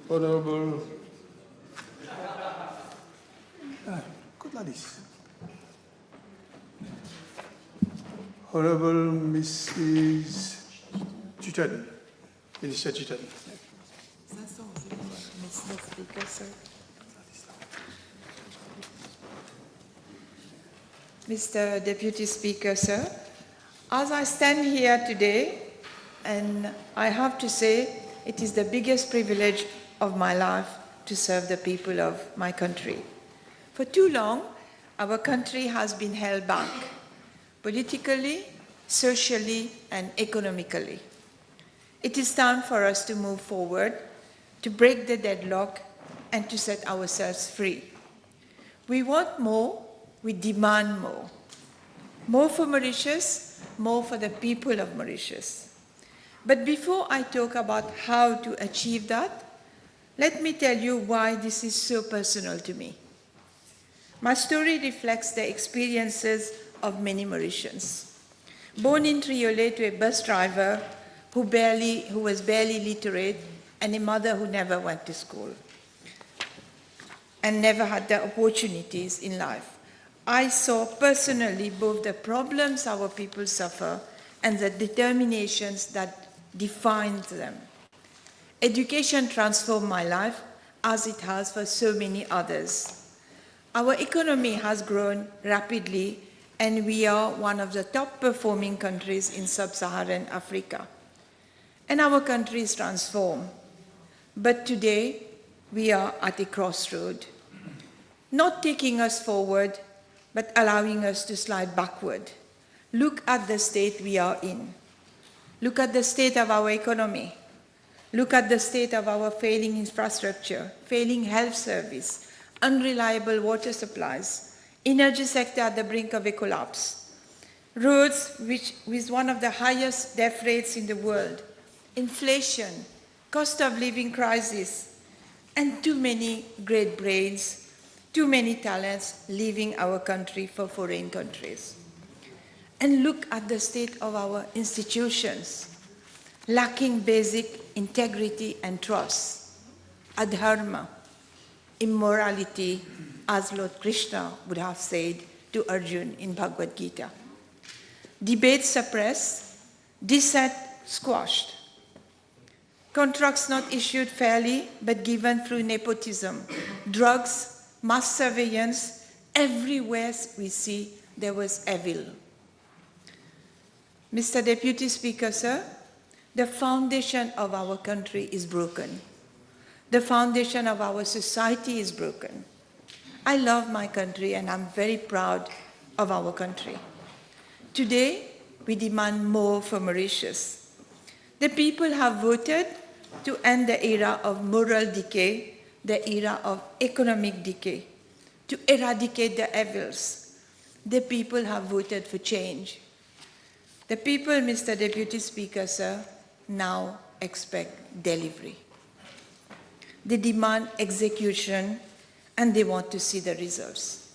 Honorable Honorable Mrs. Chitan, Minister Chitan. Mr. Speaker, sir. Mr. Deputy Speaker, sir, as I stand here today, and I have to say it is the biggest privilege of my life to serve the people of my country. For too long, our country has been held back, politically, socially, and economically. It is time for us to move forward, to break the deadlock, and to set ourselves free. We want more, we demand more. More for Mauritius, more for the people of Mauritius. But before I talk about how to achieve that, let me tell you why this is so personal to me. My story reflects the experiences of many Mauritians. Born in Triolet to a bus driver who was barely literate and a mother who never went to school and never had the opportunities in life, I saw personally both the problems our people suffer and the determinations that define them. Education transformed my life as it has for so many others. Our economy has grown rapidly and we are one of the top performing countries in sub-Saharan Africa. And our country is transformed. But today, we are at a crossroad, not taking us forward, but allowing us to slide backward. Look at the state we are in. Look at the state of our economy. Look at the state of our failing infrastructure, failing health service, unreliable water supplies, energy sector at the brink of a collapse, roads with one of the highest death rates in the world, inflation, cost of living crisis, and too many great brains, too many talents leaving our country for foreign countries. And look at the state of our institutions, lacking basic integrity and trust, adharma, immorality, as Lord Krishna would have said to Arjuna in Bhagavad Gita. Debate suppressed, dissent squashed. Contracts not issued fairly, but given through nepotism. Drugs, mass surveillance, everywhere we see there was evil. Mr. Deputy Speaker, sir, the foundation of our country is broken. The foundation of our society is broken. I love my country and I'm very proud of our country. Today, we demand more for Mauritius. The people have voted to end the era of moral decay, the era of economic decay, to eradicate the evils. The people have voted for change. The people, Mr. Deputy Speaker, sir, now expect delivery. They demand execution and they want to see the results.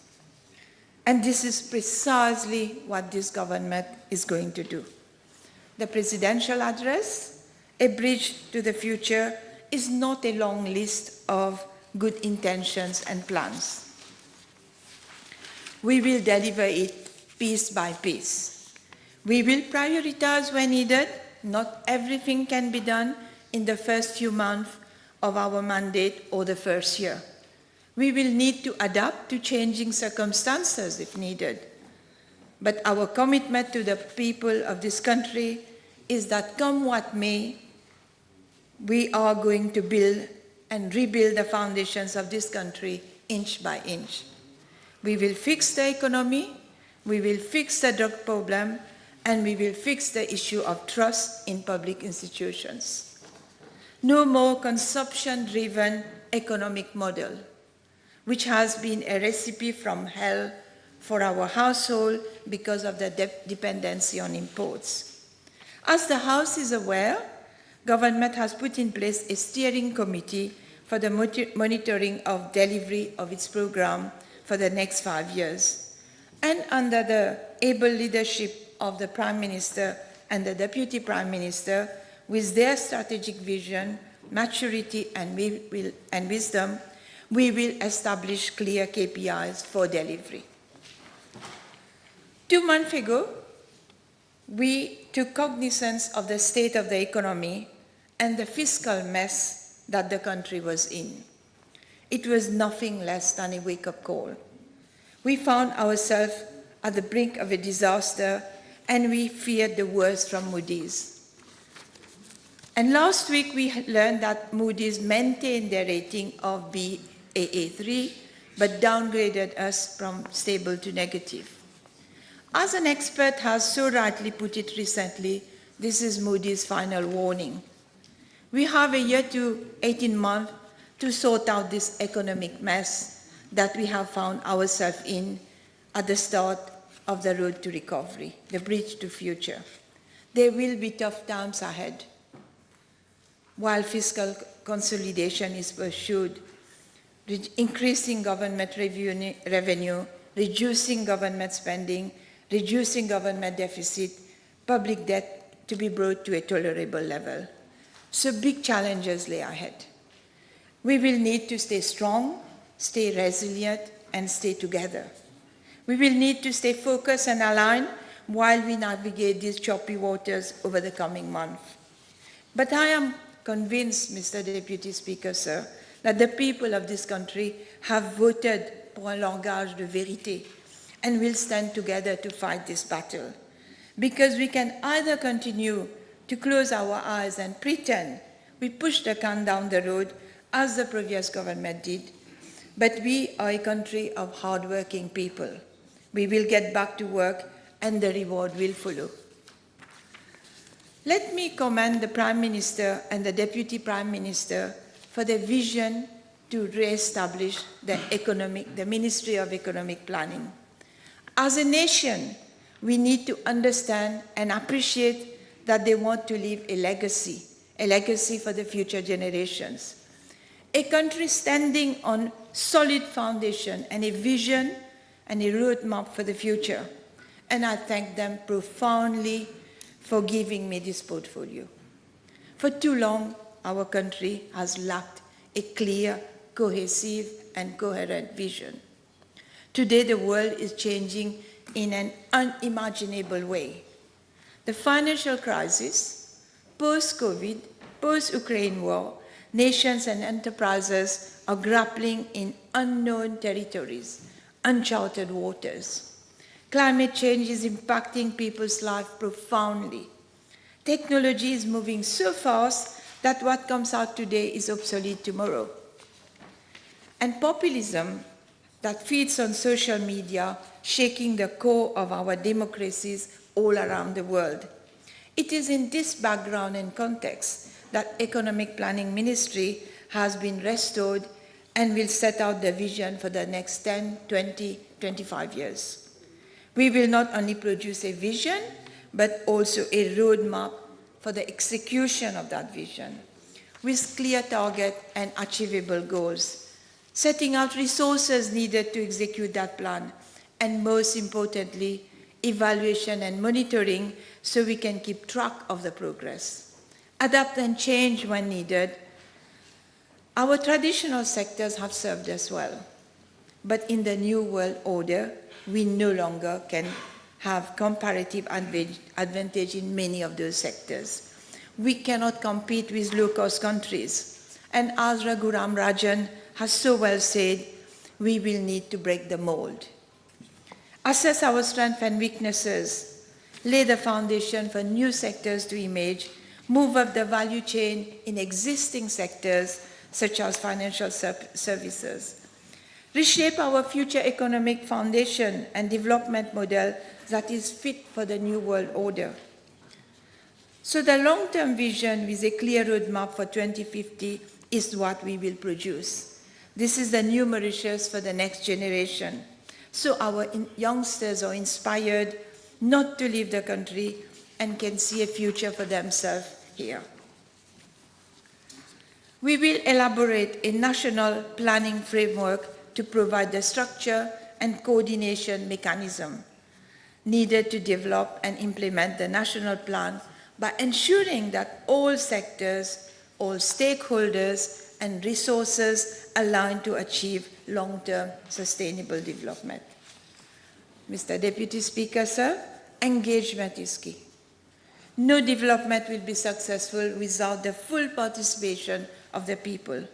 And this is precisely what this government is going to do. The presidential address, A Bridge to the Future, is not a long list of good intentions and plans. We will deliver it piece by piece. We will prioritize when needed. Not everything can be done in the first few months of our mandate or the first year. We will need to adapt to changing circumstances if needed. But our commitment to the people of this country is that come what may, we are going to build and rebuild the foundations of this country inch by inch. We will fix the economy, we will fix the drug problem, and we will fix the issue of trust in public institutions. No more consumption-driven economic model, which has been a recipe from hell for our household because of the dependency on imports. As the House is aware, government has put in place a steering committee for the monitoring of delivery of its program for the next 5 years. And under the able leadership of the Prime Minister and the Deputy Prime Minister, with their strategic vision, maturity, and wisdom, we will establish clear KPIs for delivery. 2 months ago, we took cognizance of the state of the economy and the fiscal mess that the country was in. It was nothing less than a wake-up call. We found ourselves at the brink of a disaster, and we feared the worst from Moody's. And last week we learned that Moody's maintained their rating of Baa3, but downgraded us from stable to negative. As an expert has so rightly put it recently, this is Moody's final warning. We have a year to 18 months to sort out this economic mess that we have found ourselves in at the start of the road to recovery, the bridge to future. There will be tough times ahead. While fiscal consolidation is pursued, increasing government revenue, reducing government spending, reducing government deficit, public debt to be brought to a tolerable level. So big challenges lay ahead. We will need to stay strong, stay resilient, and stay together. We will need to stay focused and aligned while we navigate these choppy waters over the coming months. But I am convinced, Mr. Deputy Speaker, sir, that the people of this country have voted pour un langage de vérité and will stand together to fight this battle. Because we can either continue to close our eyes and pretend we push the can down the road as the previous government did, but we are a country of hard-working people. We will get back to work and the reward will follow. Let me commend the Prime Minister and the Deputy Prime Minister for their vision to re-establish the Ministry of Economic Planning. As a nation, we need to understand and appreciate that they want to leave a legacy for the future generations. A country standing on solid foundation and a vision and a roadmap for the future. And I thank them profoundly for giving me this portfolio. For too long, our country has lacked a clear, cohesive, and coherent vision. Today, the world is changing in an unimaginable way. The financial crisis, post-COVID, post-Ukraine war, nations and enterprises are grappling in unknown territories, uncharted waters. Climate change is impacting people's lives profoundly. Technology is moving so fast that what comes out today is obsolete tomorrow. And populism that feeds on social media, shaking the core of our democracies all around the world. It is in this background and context that Economic Planning Ministry has been restored and will set out the vision for the next 10, 20, 25 years. We will not only produce a vision, but also a roadmap for the execution of that vision, with clear targets and achievable goals, setting out resources needed to execute that plan, and most importantly, evaluation and monitoring so we can keep track of the progress. Adapt and change when needed. Our traditional sectors have served us well, but in the new world order, we no longer can have comparative advantage in many of those sectors. We cannot compete with low-cost countries. And as Raghuram Rajan has so well said, we will need to break the mold. Assess our strengths and weaknesses, lay the foundation for new sectors to emerge, move up the value chain in existing sectors such as financial services, reshape our future economic foundation and development model that is fit for the new world order. So the long-term vision with a clear roadmap for 2050 is what we will produce. This is the new Mauritius for the next generation. So our youngsters are inspired not to leave the country and can see a future for themselves here. We will elaborate a national planning framework to provide the structure and coordination mechanism needed to develop and implement the national plan by ensuring that all sectors, all stakeholders and resources aligned to achieve long-term sustainable development. Mr. Deputy Speaker, sir, engagement is key. No development will be successful without the full participation of the people.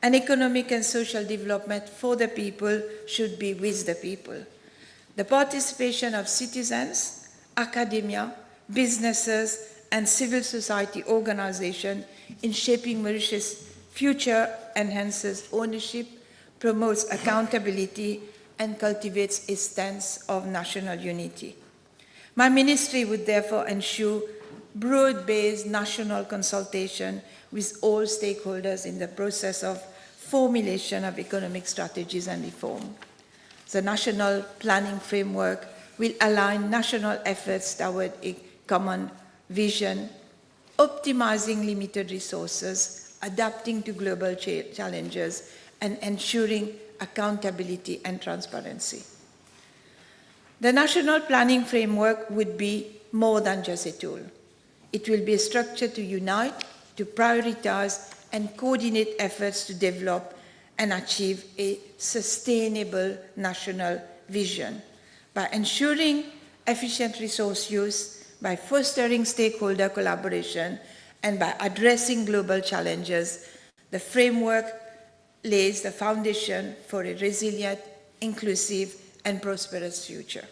And economic and social development for the people should be with the people. The participation of citizens, academia, businesses, and civil society organizations in shaping Mauritius' future enhances ownership, promotes accountability, and cultivates a sense of national unity. My ministry would therefore ensure broad-based national consultation with all stakeholders in the process of formulation of economic strategies and reform. The national planning framework will align national efforts toward a common vision, optimizing limited resources, adapting to global challenges, and ensuring accountability and transparency. The national planning framework would be more than just a tool. It will be a structure to unite, to prioritize, and coordinate efforts to develop and achieve a sustainable national vision by ensuring efficient resource use, by fostering stakeholder collaboration, and by addressing global challenges. The framework lays the foundation for a resilient, inclusive, and prosperous future.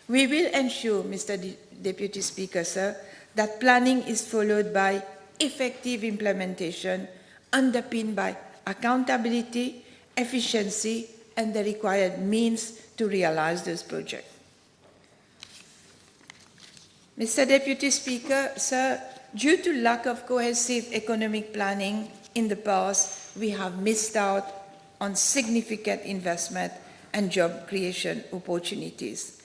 We will ensure, Mr. Deputy Speaker, sir, that planning is followed by effective implementation underpinned by accountability, efficiency, and the required means to realize this project. Mr. Deputy Speaker, sir, due to lack of cohesive economic planning in the past, we have missed out on significant investment and job creation opportunities.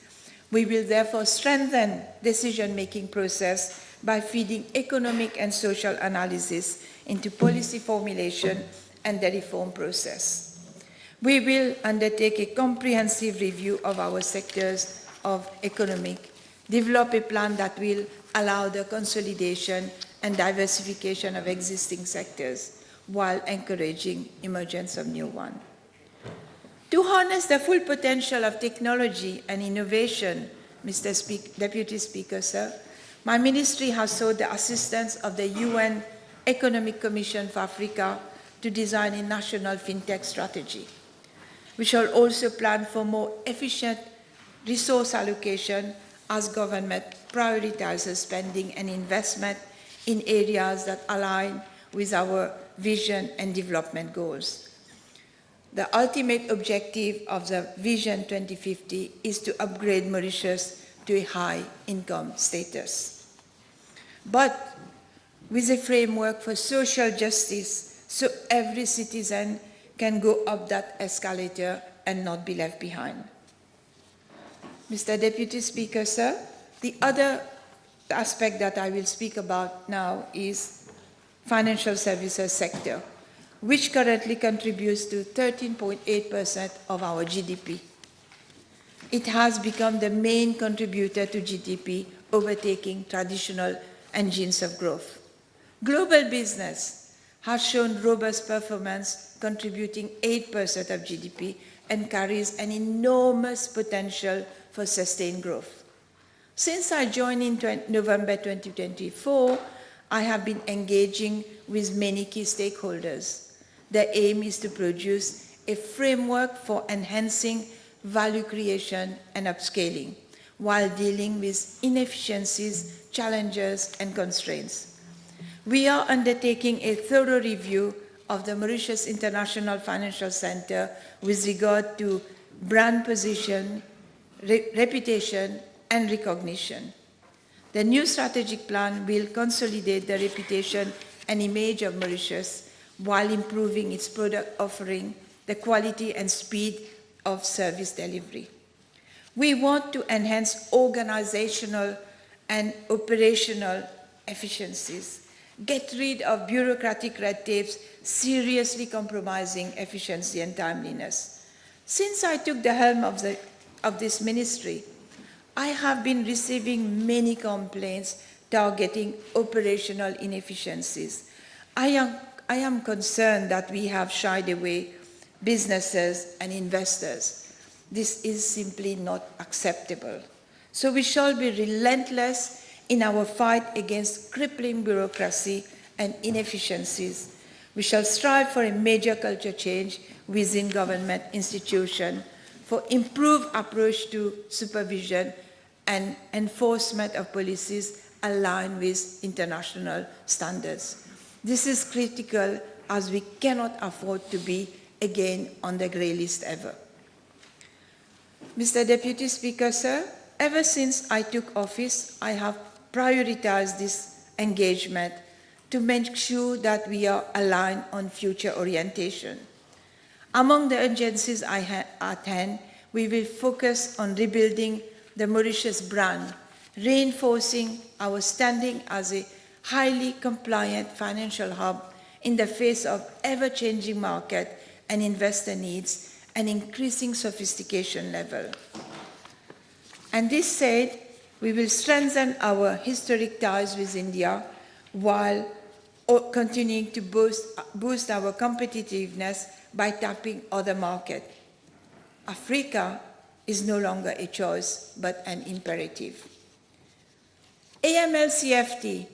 We will therefore strengthen decision-making process by feeding economic and social analysis into policy formulation and the reform process. We will undertake a comprehensive review of our sectors of economic, develop a plan that will allow the consolidation and diversification of existing sectors while encouraging emergence of new ones. To harness the full potential of technology and innovation, Mr. Deputy Speaker, sir, my ministry has sought the assistance of the UN Economic Commission for Africa to design a national fintech strategy. We shall also plan for more efficient resource allocation as government prioritizes spending and investment in areas that align with our vision and development goals. The ultimate objective of the Vision 2050 is to upgrade Mauritius to a high-income status, but with a framework for social justice so every citizen can go up that escalator and not be left behind. Mr. Deputy Speaker, sir, the other aspect that I will speak about now is financial services sector, which currently contributes to 13.8% of our GDP. It has become the main contributor to GDP, overtaking traditional engines of growth. Global business has shown robust performance, contributing 8% of GDP, and carries an enormous potential for sustained growth. Since I joined in November 2024, I have been engaging with many key stakeholders. The aim is to produce a framework for enhancing value creation and upscaling, while dealing with inefficiencies, challenges, and constraints. We are undertaking a thorough review of the Mauritius International Financial Center with regard to brand position, reputation, and recognition. The new strategic plan will consolidate the reputation and image of Mauritius while improving its product offering, the quality and speed of service delivery. We want to enhance organizational and operational efficiencies, get rid of bureaucratic red tapes seriously compromising efficiency and timeliness. Since I took the helm of this ministry, I have been receiving many complaints targeting operational inefficiencies, I am concerned that we have shied away businesses and investors. This is simply not acceptable. So we shall be relentless in our fight against crippling bureaucracy and inefficiencies. We shall strive for a major culture change within government institutions, for improved approach to supervision and enforcement of policies aligned with international standards. This is critical as we cannot afford to be again on the grey list ever. Mr. Deputy Speaker, sir, ever since I took office, I have prioritized this engagement to make sure that we are aligned on future orientation. Among the agencies I have at hand, we will focus on rebuilding the Mauritius brand, reinforcing our standing as a highly compliant financial hub in the face of ever-changing market and investor needs and increasing sophistication level. And this said, we will strengthen our historic ties with India while continuing to boost our competitiveness by tapping other markets. Africa is no longer a choice, but an imperative. AML-CFT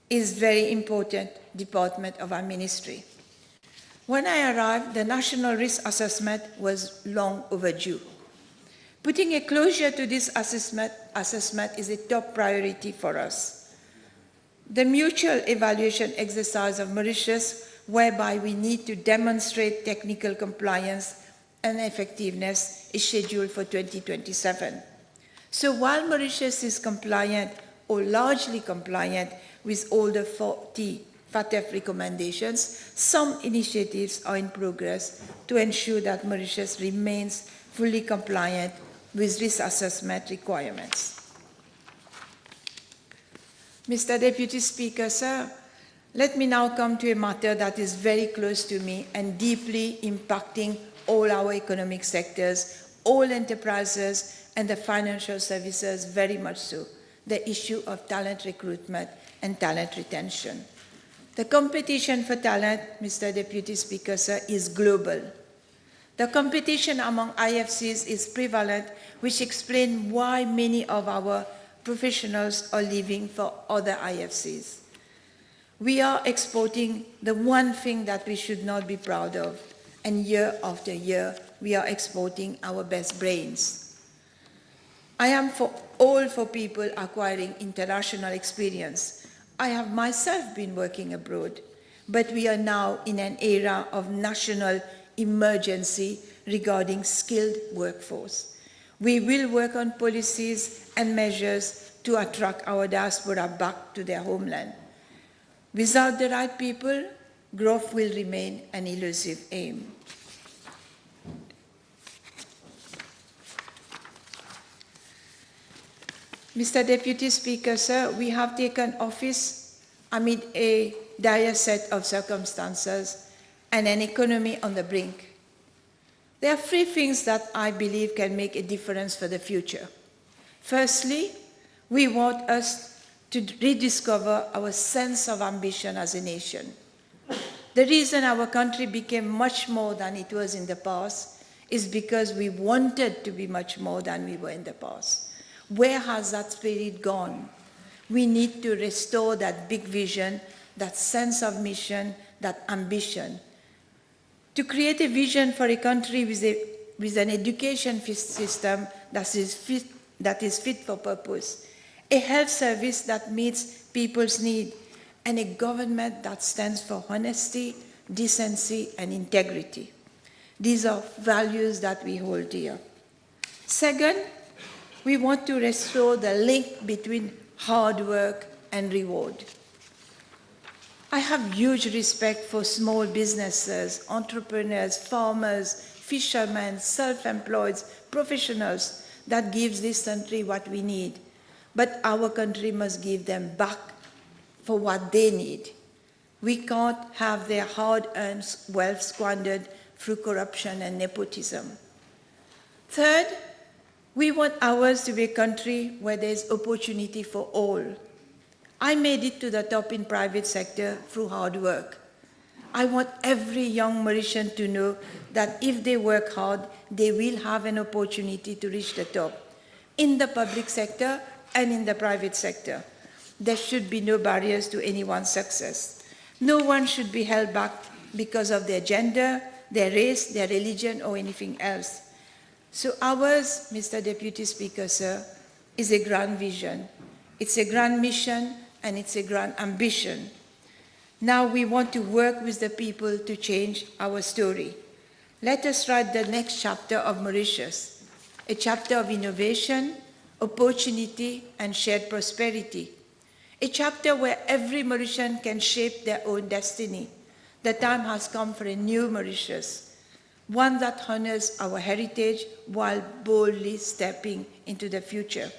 is a very important department of our ministry. When I arrived, the national risk assessment was long overdue. Putting a closure to this assessment is a top priority for us. The mutual evaluation exercise of Mauritius, whereby we need to demonstrate technical compliance and effectiveness, is scheduled for 2027. So while Mauritius is compliant or largely compliant with all the 40 FATF recommendations, some initiatives are in progress to ensure that Mauritius remains fully compliant with risk assessment requirements. Mr. Deputy Speaker, sir, let me now come to a matter that is very close to me and deeply impacting all our economic sectors, all enterprises, and the financial services very much so, the issue of talent recruitment and talent retention. The competition for talent, Mr. Deputy Speaker, sir, is global. The competition among IFCs is prevalent, which explains why many of our professionals are leaving for other IFCs. We are exporting the one thing that we should not be proud of, and year after year, we are exporting our best brains. I am all for people acquiring international experience. I have myself been working abroad, but we are now in an era of national emergency regarding skilled workforce. We will work on policies and measures to attract our diaspora back to their homeland. Without the right people, growth will remain an elusive aim. Mr. Deputy Speaker, sir, we have taken office amid a dire set of circumstances and an economy on the brink. There are three things that I believe can make a difference for the future. Firstly, we want us to rediscover our sense of ambition as a nation. The reason our country became much more than it was in the past is because we wanted to be much more than we were in the past. Where has that spirit gone? We need to restore that big vision, that sense of mission, that ambition. To create a vision for a country with an education system that is fit for purpose, a health service that meets people's needs, and a government that stands for honesty, decency, and integrity. These are values that we hold dear. Second, we want to restore the link between hard work and reward. I have huge respect for small businesses, entrepreneurs, farmers, fishermen, self-employed professionals that gives this country what we need. But our country must give them back for what they need. We can't have their hard-earned wealth squandered through corruption and nepotism. Third, we want ours to be a country where there is opportunity for all. I made it to the top in private sector through hard work. I want every young Mauritian to know that if they work hard, they will have an opportunity to reach the top, in the public sector and in the private sector. There should be no barriers to anyone's success. No one should be held back because of their gender, their race, their religion, or anything else. So ours, Mr. Deputy Speaker, sir, is a grand vision. It's a grand mission, and it's a grand ambition. Now we want to work with the people to change our story. Let us write the next chapter of Mauritius, a chapter of innovation, opportunity, and shared prosperity. A chapter where every Mauritian can shape their own destiny. The time has come for a new Mauritius, one that honors our heritage while boldly stepping into the future.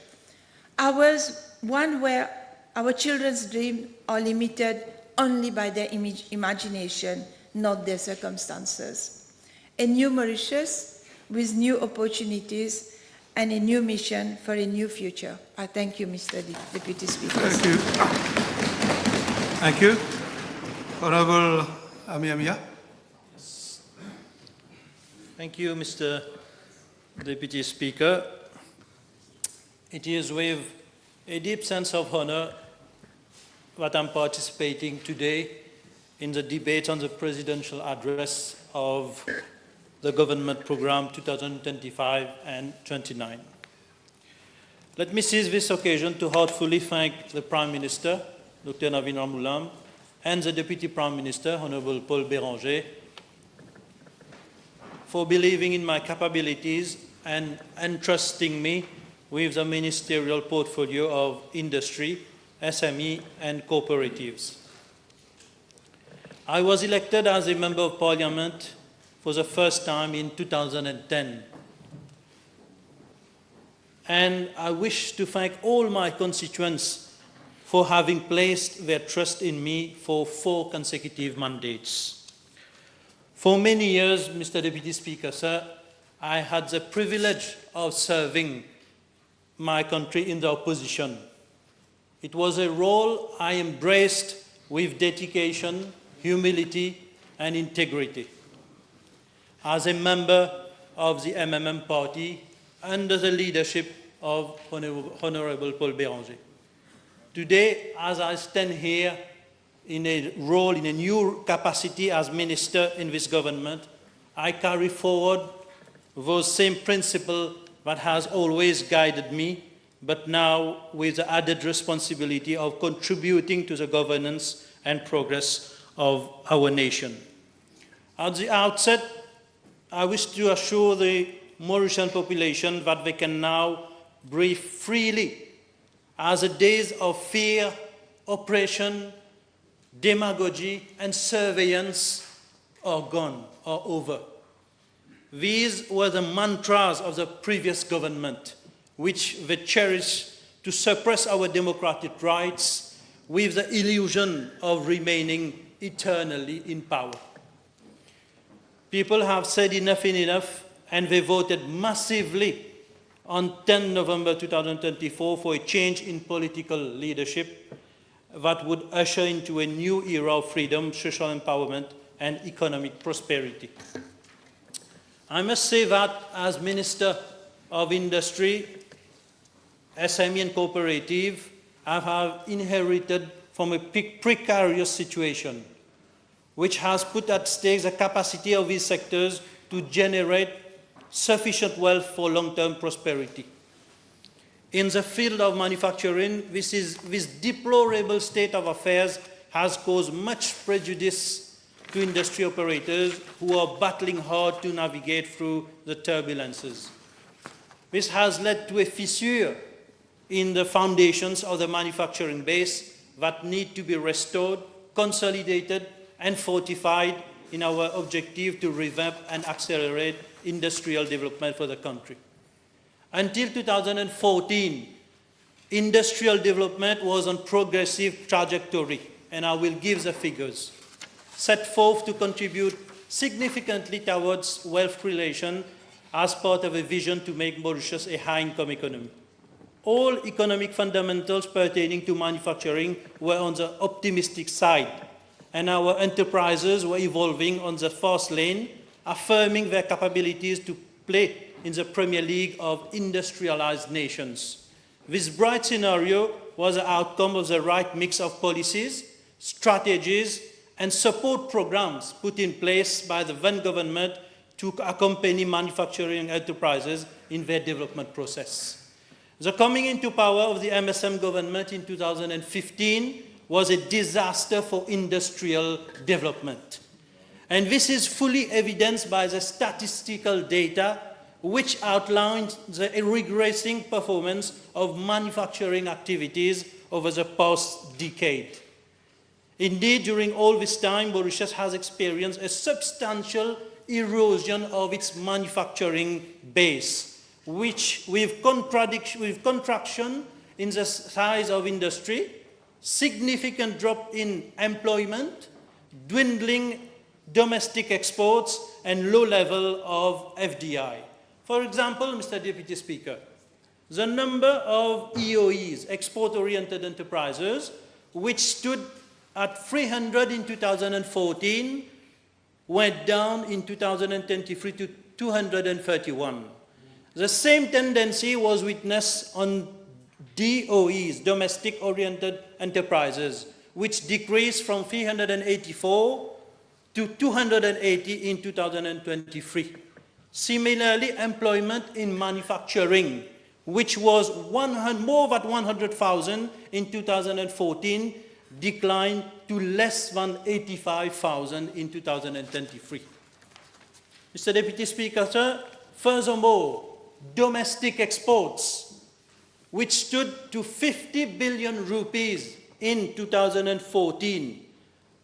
Ours, one where our children's dreams are limited only by their imagination, not their circumstances. A new Mauritius with new opportunities and a new mission for a new future. I thank you, Mr. Deputy Speaker. Thank you. Thank you. Honorable Amia. Thank you, Mr. Deputy Speaker. It is with a deep sense of honor that I'm participating today in the debate on the presidential address of the government program 2025 and 29. Let me seize this occasion to heartfully thank the Prime Minister, Dr. Navin Ramoolam, and the Deputy Prime Minister, Honorable Paul Béranger, for believing in my capabilities and entrusting me with the ministerial portfolio of industry, SME, and cooperatives. I was elected as a Member of Parliament for the first time in 2010. And I wish to thank all my constituents for having placed their trust in me for 4 consecutive mandates. For many years, Mr. Deputy Speaker, sir, I had the privilege of serving my country in the opposition. It was a role I embraced with dedication, humility, and integrity. As a member of the MMM party under the leadership of Honorable Paul Béranger. Today, as I stand here in a role, in a new capacity as minister in this government, I carry forward those same principles that has always guided me, but now with the added responsibility of contributing to the governance and progress of our nation. At the outset, I wish to assure the Mauritian population that they can now breathe freely as the days of fear, oppression, demagogy, and surveillance are gone, are over. These were the mantras of the previous government, which they cherished to suppress our democratic rights with the illusion of remaining eternally in power. People have said enough is enough, and they voted massively on 10 November 2024 for a change in political leadership that would usher into a new era of freedom, social empowerment, and economic prosperity. I must say that as Minister of Industry, SME and Cooperative, I have inherited from a precarious situation, which has put at stake the capacity of these sectors to generate sufficient wealth for long-term prosperity. In the field of manufacturing, this deplorable state of affairs has caused much prejudice to industry operators who are battling hard to navigate through the turbulences. This has led to a fissure in the foundations of the manufacturing base that need to be restored, consolidated, and fortified in our objective to revamp and accelerate industrial development for the country. Until 2014, industrial development was on progressive trajectory, and I will give the figures, set forth to contribute significantly towards wealth creation as part of a vision to make Mauritius a high-income economy. All economic fundamentals pertaining to manufacturing were on the optimistic side, and our enterprises were evolving on the fast lane, affirming their capabilities to play in the Premier League of industrialized nations. This bright scenario was the outcome of the right mix of policies, strategies, and support programs put in place by the then government to accompany manufacturing enterprises in their development process. The coming into power of the MSM government in 2015 was a disaster for industrial development. And this is fully evidenced by the statistical data which outlines the regressing performance of manufacturing activities over the past decade. Indeed, during all this time, Mauritius has experienced a substantial erosion of its manufacturing base, which with contraction in the size of industry, significant drop in employment, dwindling domestic exports, and low level of FDI. For example, Mr. Deputy Speaker, the number of EOEs, export-oriented enterprises, which stood at 300 in 2014, went down in 2023 to 231. The same tendency was witnessed on DOEs, domestic-oriented enterprises, which decreased from 384 to 280 in 2023. Similarly, employment in manufacturing, which was more than 100,000 in 2014, declined to less than 85,000 in 2023. Mr. Deputy Speaker, sir, furthermore, domestic exports, which stood to 50 billion rupees in 2014,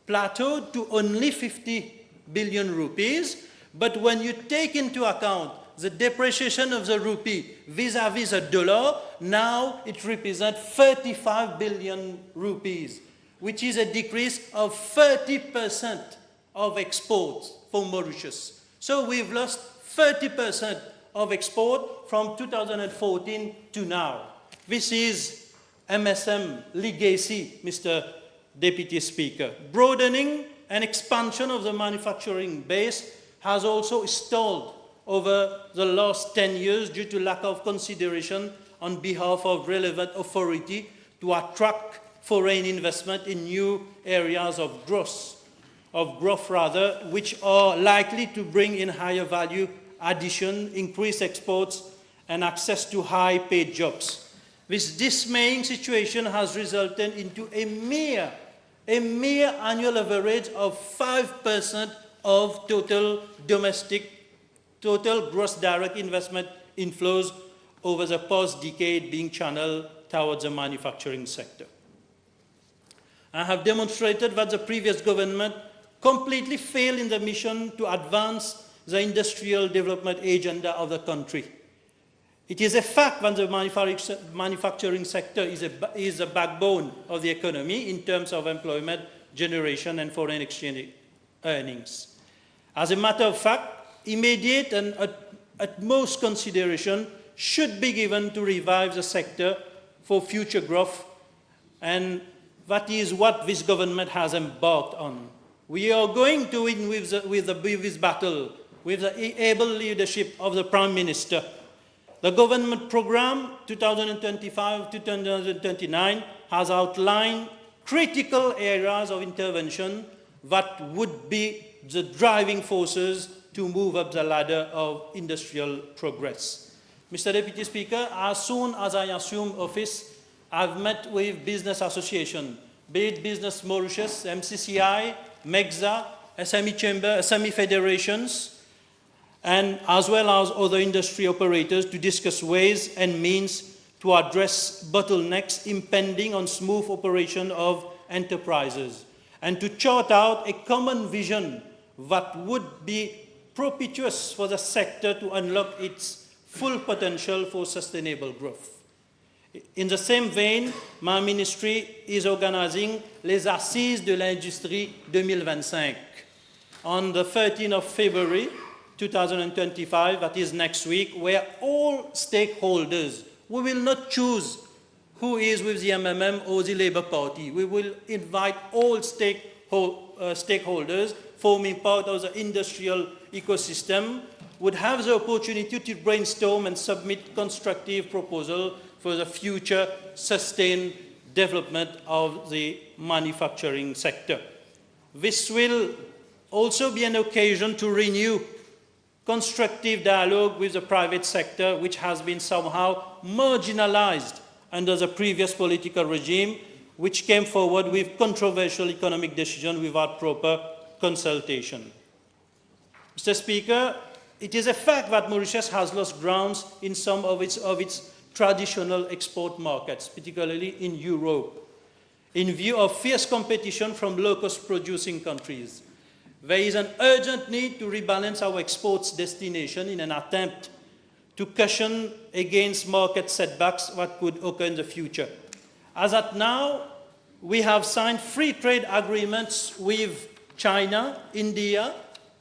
plateaued to only 50 billion rupees, but when you take into account the depreciation of the rupee vis-à-vis the dollar, now it represents 35 billion rupees, which is a decrease of 30% of exports for Mauritius. So we've lost 30% of export from 2014 to now. This is MSM legacy, Mr. Deputy Speaker. Broadening and expansion of the manufacturing base has also stalled over the last 10 years due to lack of consideration on behalf of relevant authority to attract foreign investment in new areas of growth, which are likely to bring in higher value addition, increased exports, and access to high-paid jobs. This dismaying situation has resulted into a mere annual average of 5% of total gross direct investment inflows over the past decade being channeled towards the manufacturing sector. I have demonstrated that the previous government completely failed in the mission to advance the industrial development agenda of the country. It is a fact that the manufacturing sector is the backbone of the economy in terms of employment generation and foreign exchange earnings. As a matter of fact, immediate and utmost consideration should be given to revive the sector for future growth, and that is what this government has embarked on. We are going to win with this battle with the able leadership of the Prime Minister. The government program 2025-2029 has outlined critical areas of intervention that would be the driving forces to move up the ladder of industrial progress. Mr. Deputy Speaker, as soon as I assume office, I've met with business associations, be it Business Mauritius, MCCI, MEXA, SME Chamber, SME federations, and as well as other industry operators to discuss ways and means to address bottlenecks impending on smooth operation of enterprises, and to chart out a common vision that would be propitious for the sector to unlock its full potential for sustainable growth. In the same vein, my ministry is organizing les Assises de l'Industrie 2025 on the 13th of February 2025, that is next week, where all stakeholders, we will not choose who is with the MMM or the Labour Party. We will invite all stakeholders stakeholders forming part of the industrial ecosystem would have the opportunity to brainstorm and submit constructive proposals for the future sustained development of the manufacturing sector. This will also be an occasion to renew constructive dialogue with the private sector, which has been somehow marginalized under the previous political regime, which came forward with controversial economic decisions without proper consultation. Mr. Speaker, it is a fact that Mauritius has lost grounds in some of its traditional export markets, particularly in Europe, in view of fierce competition from low-cost producing countries. There is an urgent need to rebalance our exports destination in an attempt to cushion against market setbacks that could occur in the future. As at now, we have signed free trade agreements with China, India,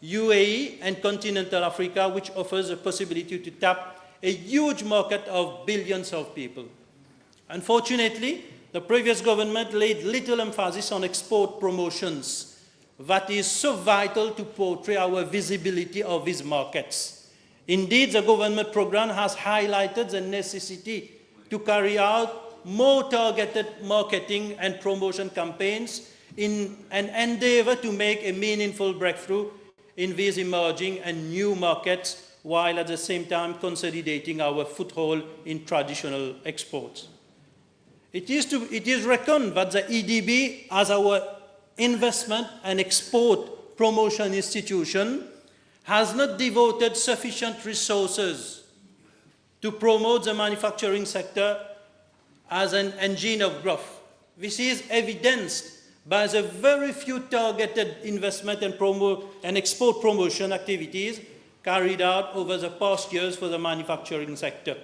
UAE, and continental Africa, which offers the possibility to tap a huge market of billions of people. Unfortunately, the previous government laid little emphasis on export promotions that is so vital to portray our visibility of these markets. Indeed, the government program has highlighted the necessity to carry out more targeted marketing and promotion campaigns in an endeavor to make a meaningful breakthrough in these emerging and new markets, while at the same time consolidating our foothold in traditional exports. It is reckoned that the EDB, as our investment and export promotion institution, has not devoted sufficient resources to promote the manufacturing sector as an engine of growth. This is evidenced by the very few targeted investment and export promotion activities carried out over the past years for the manufacturing sector.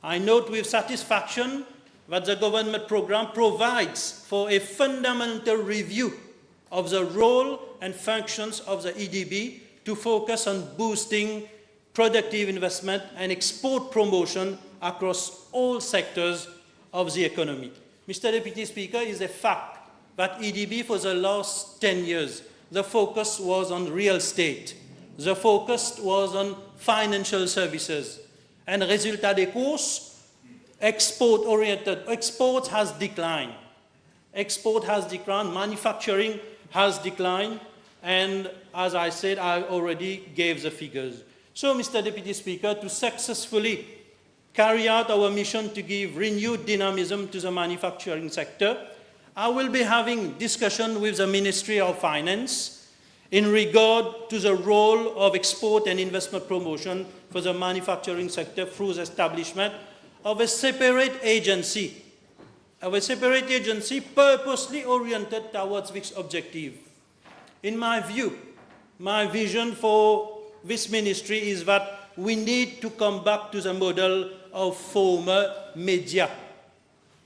I note with satisfaction that the government program provides for a fundamental review of the role and functions of the EDB to focus on boosting productive investment and export promotion across all sectors of the economy. Mr. Deputy Speaker, it is a fact that EDB for the last 10 years, the focus was on real estate. The focus was on financial services. And résultat des courses, export-oriented. Export has declined. Export has declined, manufacturing has declined, and as I said, I already gave the figures. So, Mr. Deputy Speaker, to successfully carry out our mission to give renewed dynamism to the manufacturing sector, I will be having discussion with the Ministry of Finance in regard to the role of export and investment promotion for the manufacturing sector through the establishment of a separate agency purposely oriented towards this objective. In my view, my vision for this ministry is that we need to come back to the model of former media.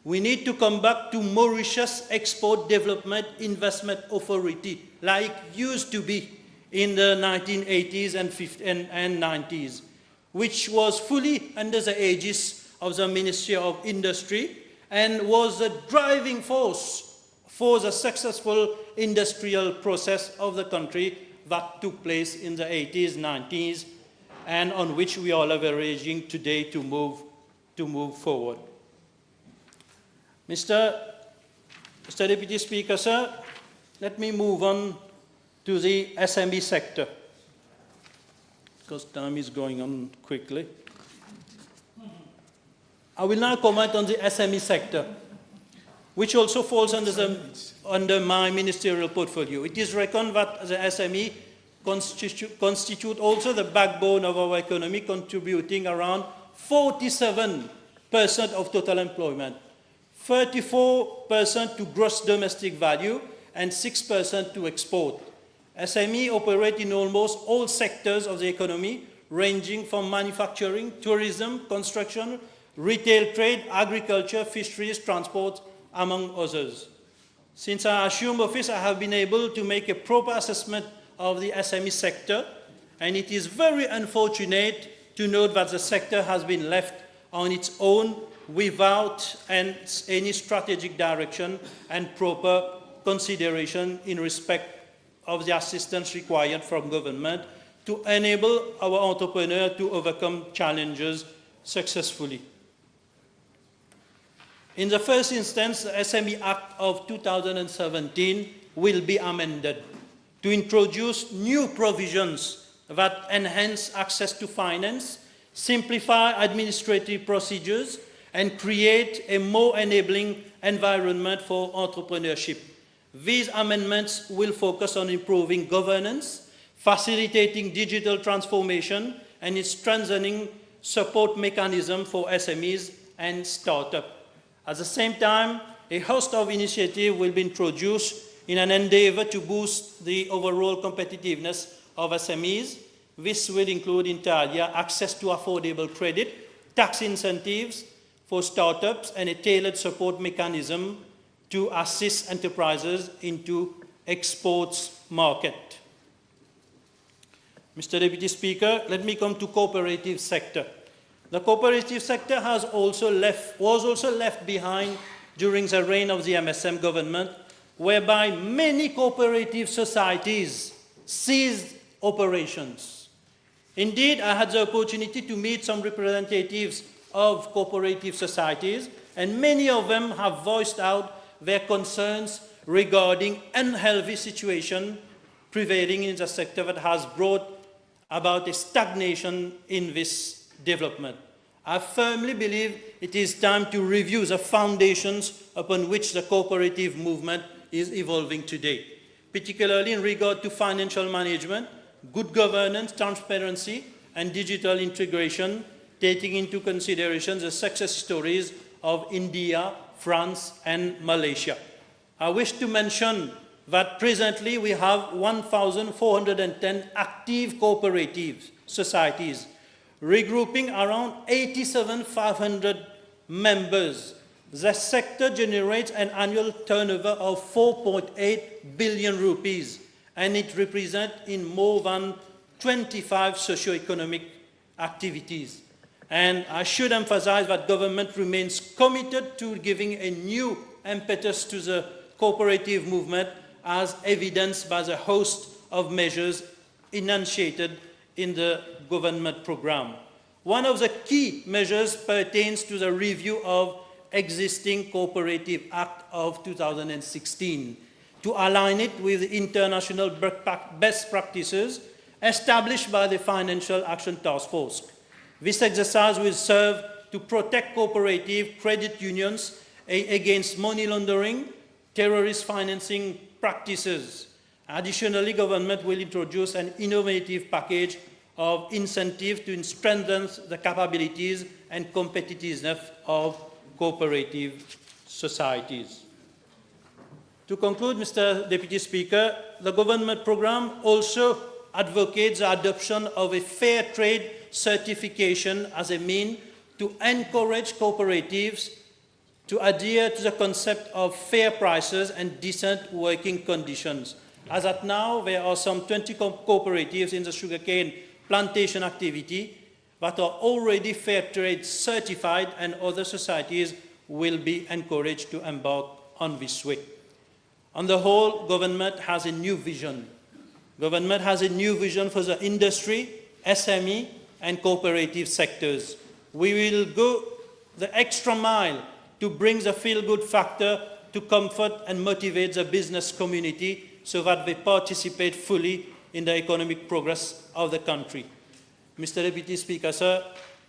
We need to come back to Mauritius Export Development Investment Authority, like used to be in the 1980s and 90s, which was fully under the aegis of the Ministry of Industry and was the driving force for the successful industrial process of the country that took place in the 80s, 90s, and on which we are leveraging today to move forward. Mr. Deputy Speaker, sir, let me move on to the SME sector, because time is going on quickly. I will now comment on the SME sector, which also falls under my ministerial portfolio. It is reckoned that the SME constitute also the backbone of our economy, contributing around 47% of total employment, 34% to gross domestic value, and 6% to export. SME operate in almost all sectors of the economy, ranging from manufacturing, tourism, construction, retail trade, agriculture, fisheries, transport, among others. Since I assumed office, I have been able to make a proper assessment of the SME sector, and it is very unfortunate to note that the sector has been left on its own without any strategic direction and proper consideration in respect of the assistance required from government to enable our entrepreneurs to overcome challenges successfully. In the first instance, the SME Act of 2017 will be amended to introduce new provisions that enhance access to finance, simplify administrative procedures, and create a more enabling environment for entrepreneurship. These amendments will focus on improving governance, facilitating digital transformation, and strengthening support mechanisms for SMEs and startups. At the same time, a host of initiatives will be introduced in an endeavor to boost the overall competitiveness of SMEs. This will include, inter alia, access to affordable credit, tax incentives for startups, and a tailored support mechanism to assist enterprises into exports market. Mr. Deputy Speaker, let me come to cooperative sector. The cooperative sector was also left behind during the reign of the MSM government, whereby many cooperative societies ceased operations. Indeed, I had the opportunity to meet some representatives of cooperative societies, and many of them have voiced out their concerns regarding unhealthy situation prevailing in the sector that has brought about a stagnation in this development. I firmly believe it is time to review the foundations upon which the cooperative movement is evolving today, particularly in regard to financial management, good governance, transparency, and digital integration, taking into consideration the success stories of India, France, and Malaysia. I wish to mention that presently we have 1,410 active cooperative societies, regrouping around 87,500 members. The sector generates an annual turnover of 4.8 billion rupees, and it represents in more than 25 socio-economic activities. And I should emphasize that government remains committed to giving a new impetus to the cooperative movement, as evidenced by the host of measures enunciated in the government program. One of the key measures pertains to the review of existing Cooperative Act of 2016 to align it with international best practices established by the Financial Action Task Force. This exercise will serve to protect cooperative credit unions against money laundering, terrorist financing practices. Additionally, government will introduce an innovative package of incentives to strengthen the capabilities and competitiveness of cooperative societies. To conclude, Mr. Deputy Speaker, the government program also advocates the adoption of a fair trade certification as a means to encourage cooperatives to adhere to the concept of fair prices and decent working conditions. As at now, there are some 20 cooperatives in the sugarcane plantation activity that are already fair trade certified, and other societies will be encouraged to embark on this way. On the whole, government has a new vision. Government has a new vision for the industry, SME, and cooperative sectors. We will go the extra mile to bring the feel-good factor to comfort and motivate the business community so that they participate fully in the economic progress of the country. Mr. Deputy Speaker, sir,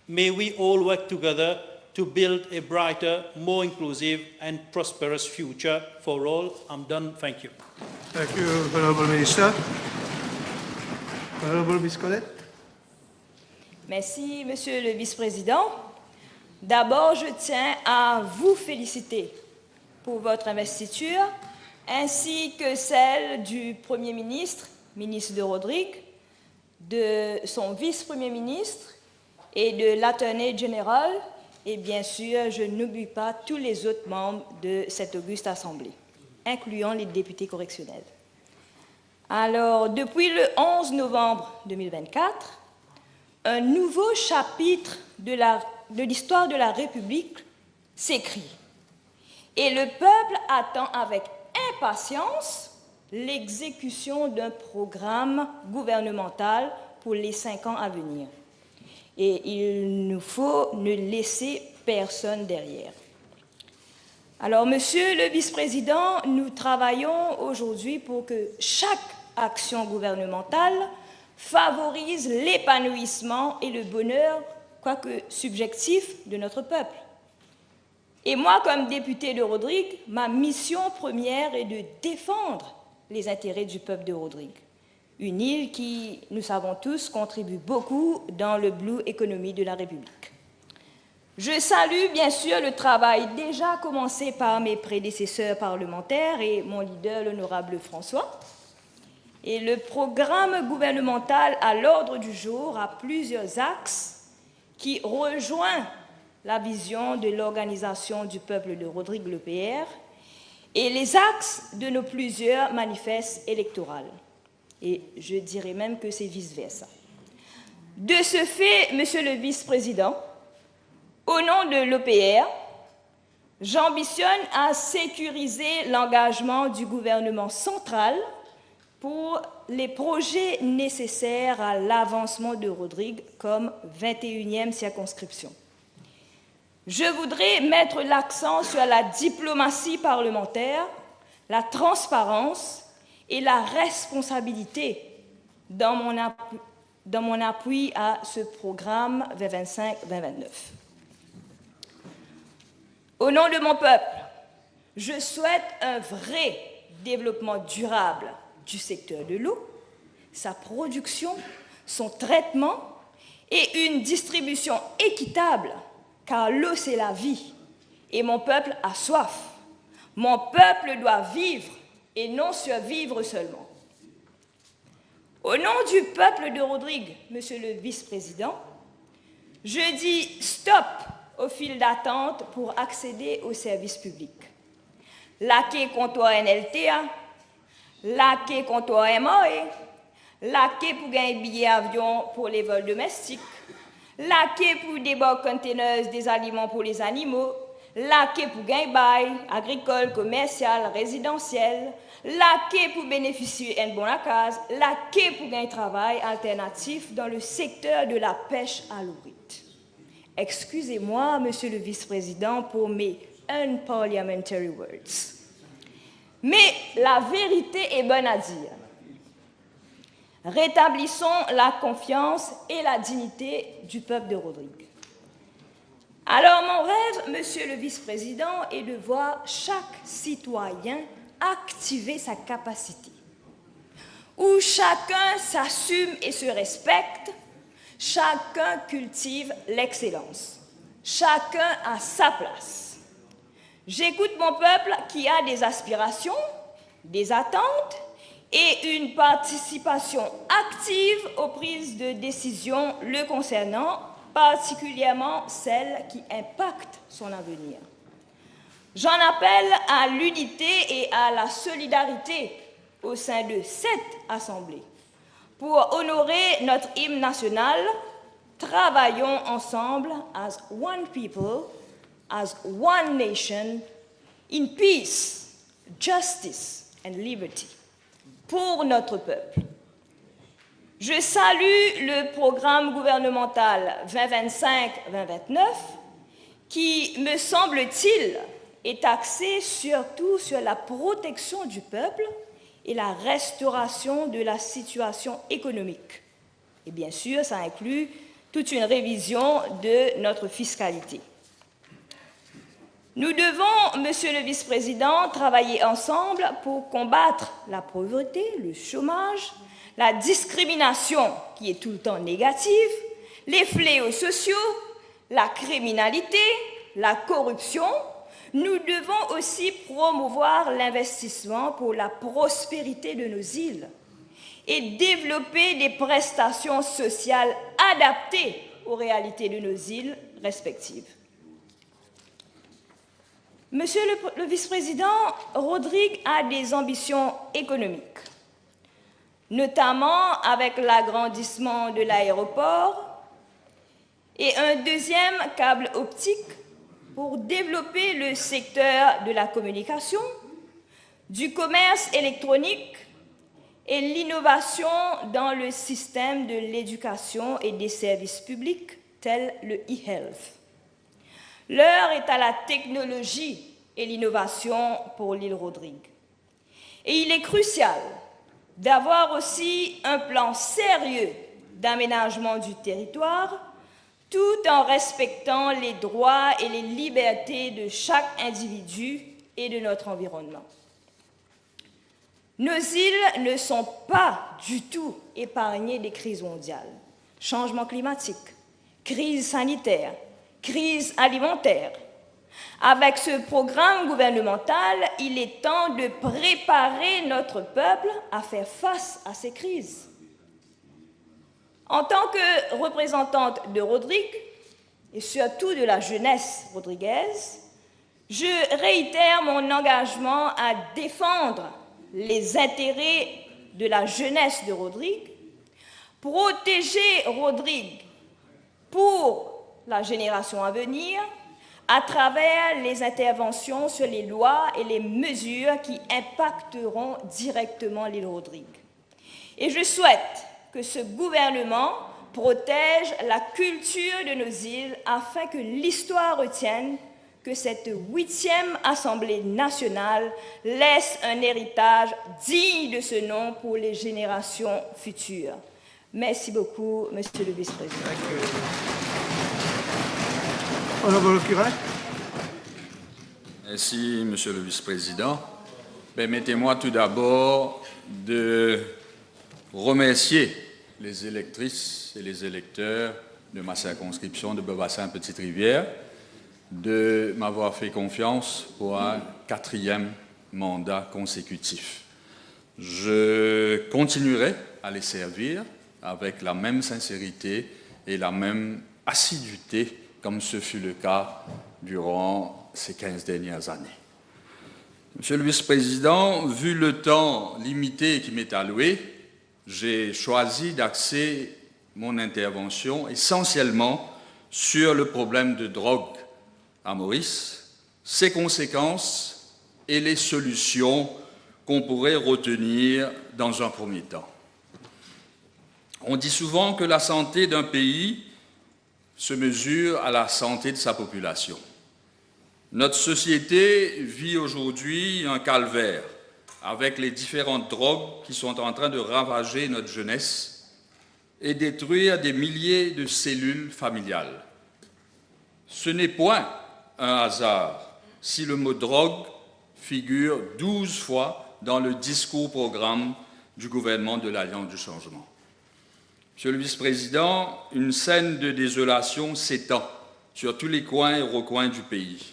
may we all work together to build a brighter, more inclusive and prosperous future for all. I'm done. Thank you. Thank you, Honourable Minister. Honourable Ms. Colette. Merci, Monsieur le Vice-président. D'abord, je tiens à vous féliciter pour votre investiture, ainsi que celle du Premier ministre, ministre de Rodrigue, de son vice-premier ministre et de l'Attorney General, et bien sûr, je n'oublie pas tous les autres membres de cette auguste Assemblée, incluant les députés correctionnels. Alors, depuis le 11 novembre 2024, un nouveau chapitre de l'histoire de la République s'écrit. Et le peuple attend avec impatience l'exécution d'un programme gouvernemental pour les 5 ans à venir. Et il nous faut ne laisser personne derrière. Alors, Monsieur le Vice-président, nous travaillons aujourd'hui pour que chaque action gouvernementale favorise l'épanouissement et le bonheur, quoique subjectif, de notre peuple. Et moi, comme député de Rodrigue, ma mission première est de défendre les intérêts du peuple de Rodrigue, une île qui, nous savons tous, contribue beaucoup dans le blue economy de la République. Je salue bien sûr le travail déjà commencé par mes prédécesseurs parlementaires et mon leader, l'honorable François. Et le programme gouvernemental à l'ordre du jour a plusieurs axes qui rejoignent la vision de l'Organisation du peuple de Rodrigue, l'EPR, et les axes de nos plusieurs manifestes électoraux. Et je dirais même que c'est vice-versa. De ce fait, Monsieur le Vice-président, au nom de l'OPR, j'ambitionne à sécuriser l'engagement du gouvernement central pour les projets nécessaires à l'avancement de Rodrigue comme 21e circonscription. Je voudrais mettre l'accent sur la diplomatie parlementaire, la transparence et la responsabilité dans mon appui à ce programme 2025-2029. Au nom de mon peuple, je souhaite un vrai développement durable du secteur de l'eau, sa production, son traitement et une distribution équitable, car l'eau c'est la vie et mon peuple a soif. Mon peuple doit vivre et non survivre seulement. Au nom du peuple de Rodrigue, Monsieur le Vice-président, je dis stop au fil d'attente pour accéder aux services publics. Laqué comptoir NLTA, laqué comptoir MOE, laqué pour gagner billet avion pour les vols domestiques, laqué pour des box containers des aliments pour les animaux, laqué pour gagner bail, agricole, commercial, résidentiel, laqué pour bénéficier d'une bonne case, laqué pour gagner travail alternatif dans le secteur de la pêche à l'ourite. Excusez-moi, Monsieur le Vice-président, pour mes unparliamentary words. Mais la vérité est bonne à dire. Rétablissons la confiance et la dignité du peuple de Rodrigue. Alors, mon rêve, Monsieur le Vice-président, est de voir chaque citoyen activer sa capacité, où chacun s'assume et se respecte, chacun cultive l'excellence, chacun a sa place. J'écoute mon peuple qui a des aspirations, des attentes et une participation active aux prises de décision le concernant, particulièrement celles qui impactent son avenir. J'en appelle à l'unité et à la solidarité au sein de cette Assemblée. Pour honorer notre hymne national, travaillons ensemble as one people, as one nation, in peace, justice and liberty, pour notre peuple. Je salue le programme gouvernemental 2025-2029 qui, me semble-t-il, est axé surtout sur la protection du peuple et la restauration de la situation économique. Et bien sûr, ça inclut toute une révision de notre fiscalité. Nous devons, Monsieur le Vice-président, travailler ensemble pour combattre la pauvreté, le chômage, la discrimination qui est tout le temps négative, les fléaux sociaux, la criminalité, la corruption. Nous devons aussi promouvoir l'investissement pour la prospérité de nos îles et développer des prestations sociales adaptées aux réalités de nos îles respectives. Monsieur le Vice-président, Rodrigue a des ambitions économiques, notamment avec l'agrandissement de l'aéroport et un deuxième câble optique pour développer le secteur de la communication, du commerce électronique et l'innovation dans le système de l'éducation et des services publics tels le e-health. L'heure est à la technologie et l'innovation pour l'île Rodrigue. Et il est crucial d'avoir aussi un plan sérieux d'aménagement du territoire tout en respectant les droits et les libertés de chaque individu et de notre environnement. Nos îles ne sont pas du tout épargnées des crises mondiales. Changement climatique, crise sanitaire, crise alimentaire. Avec ce programme gouvernemental, il est temps de préparer notre peuple à faire face à ces crises. En tant que représentante de Rodrigue, et surtout de la jeunesse rodriguaise, je réitère mon engagement à défendre les intérêts de la jeunesse de Rodrigue, protéger Rodrigue pour la génération à venir à travers les interventions sur les lois et les mesures qui impacteront directement l'île Rodrigue. Et je souhaite que ce gouvernement protège la culture de nos îles afin que l'histoire retienne que cette 8e Assemblée nationale laisse un héritage digne de ce nom pour les générations futures. Merci beaucoup, Monsieur le Vice-président. Honorable Curé. Merci, Monsieur le Vice-président. Permettez-moi tout d'abord de remercier les électrices et les électeurs de ma circonscription de Beau-Bassin-Petite-Rivière de m'avoir fait confiance pour un 4e mandat consécutif. Je continuerai à les servir avec la même sincérité et la même assiduité comme ce fut le cas durant ces 15 dernières années. Monsieur le Vice-président, vu le temps limité qui m'est alloué, j'ai choisi d'axer mon intervention essentiellement sur le problème de drogue à Maurice, ses conséquences et les solutions qu'on pourrait retenir dans un premier temps. On dit souvent que la santé d'un pays se mesure à la santé de sa population. Notre société vit aujourd'hui un calvaire avec les différentes drogues qui sont en train de ravager notre jeunesse et détruire des milliers de cellules familiales. Ce n'est point un hasard si le mot drogue figure 12 fois dans le discours-programme du gouvernement de l'Alliance du Changement. Monsieur le Vice-président, une scène de désolation s'étend sur tous les coins et recoins du pays.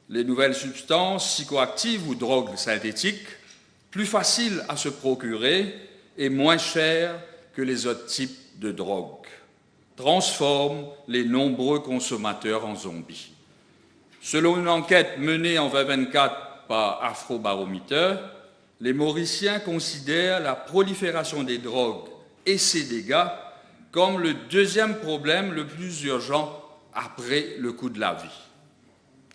Les nouvelles substances psychoactives ou drogues synthétiques, plus faciles à se procurer et moins chères que les autres types de drogues, transforment les nombreux consommateurs en zombies. Selon une enquête menée en 2024 par Afrobaromètre, les Mauriciens considèrent la prolifération des drogues et ses dégâts comme le 2e problème le plus urgent après le coût de la vie.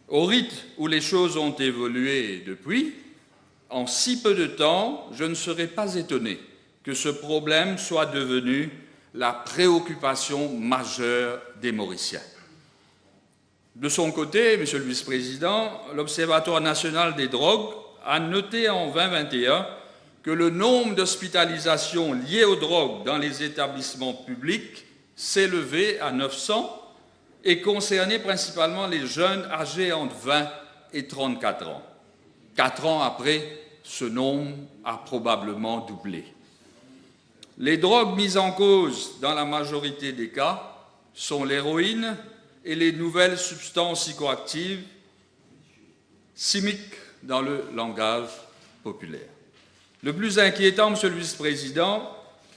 Au rythme où les choses ont évolué depuis, en si peu de temps, je ne serais pas étonné que ce problème soit devenu la préoccupation majeure des Mauriciens. De son côté, Monsieur le Vice-président, l'Observatoire national des drogues a noté en 2021 que le nombre d'hospitalisations liées aux drogues dans les établissements publics s'élevait à 900 et concernait principalement les jeunes âgés entre 20 et 34 ans. 4 ans après, ce nombre a probablement doublé. Les drogues mises en cause dans la majorité des cas sont l'héroïne et les nouvelles substances psychoactives, chimiques dans le langage populaire. Le plus inquiétant, Monsieur le Vice-président,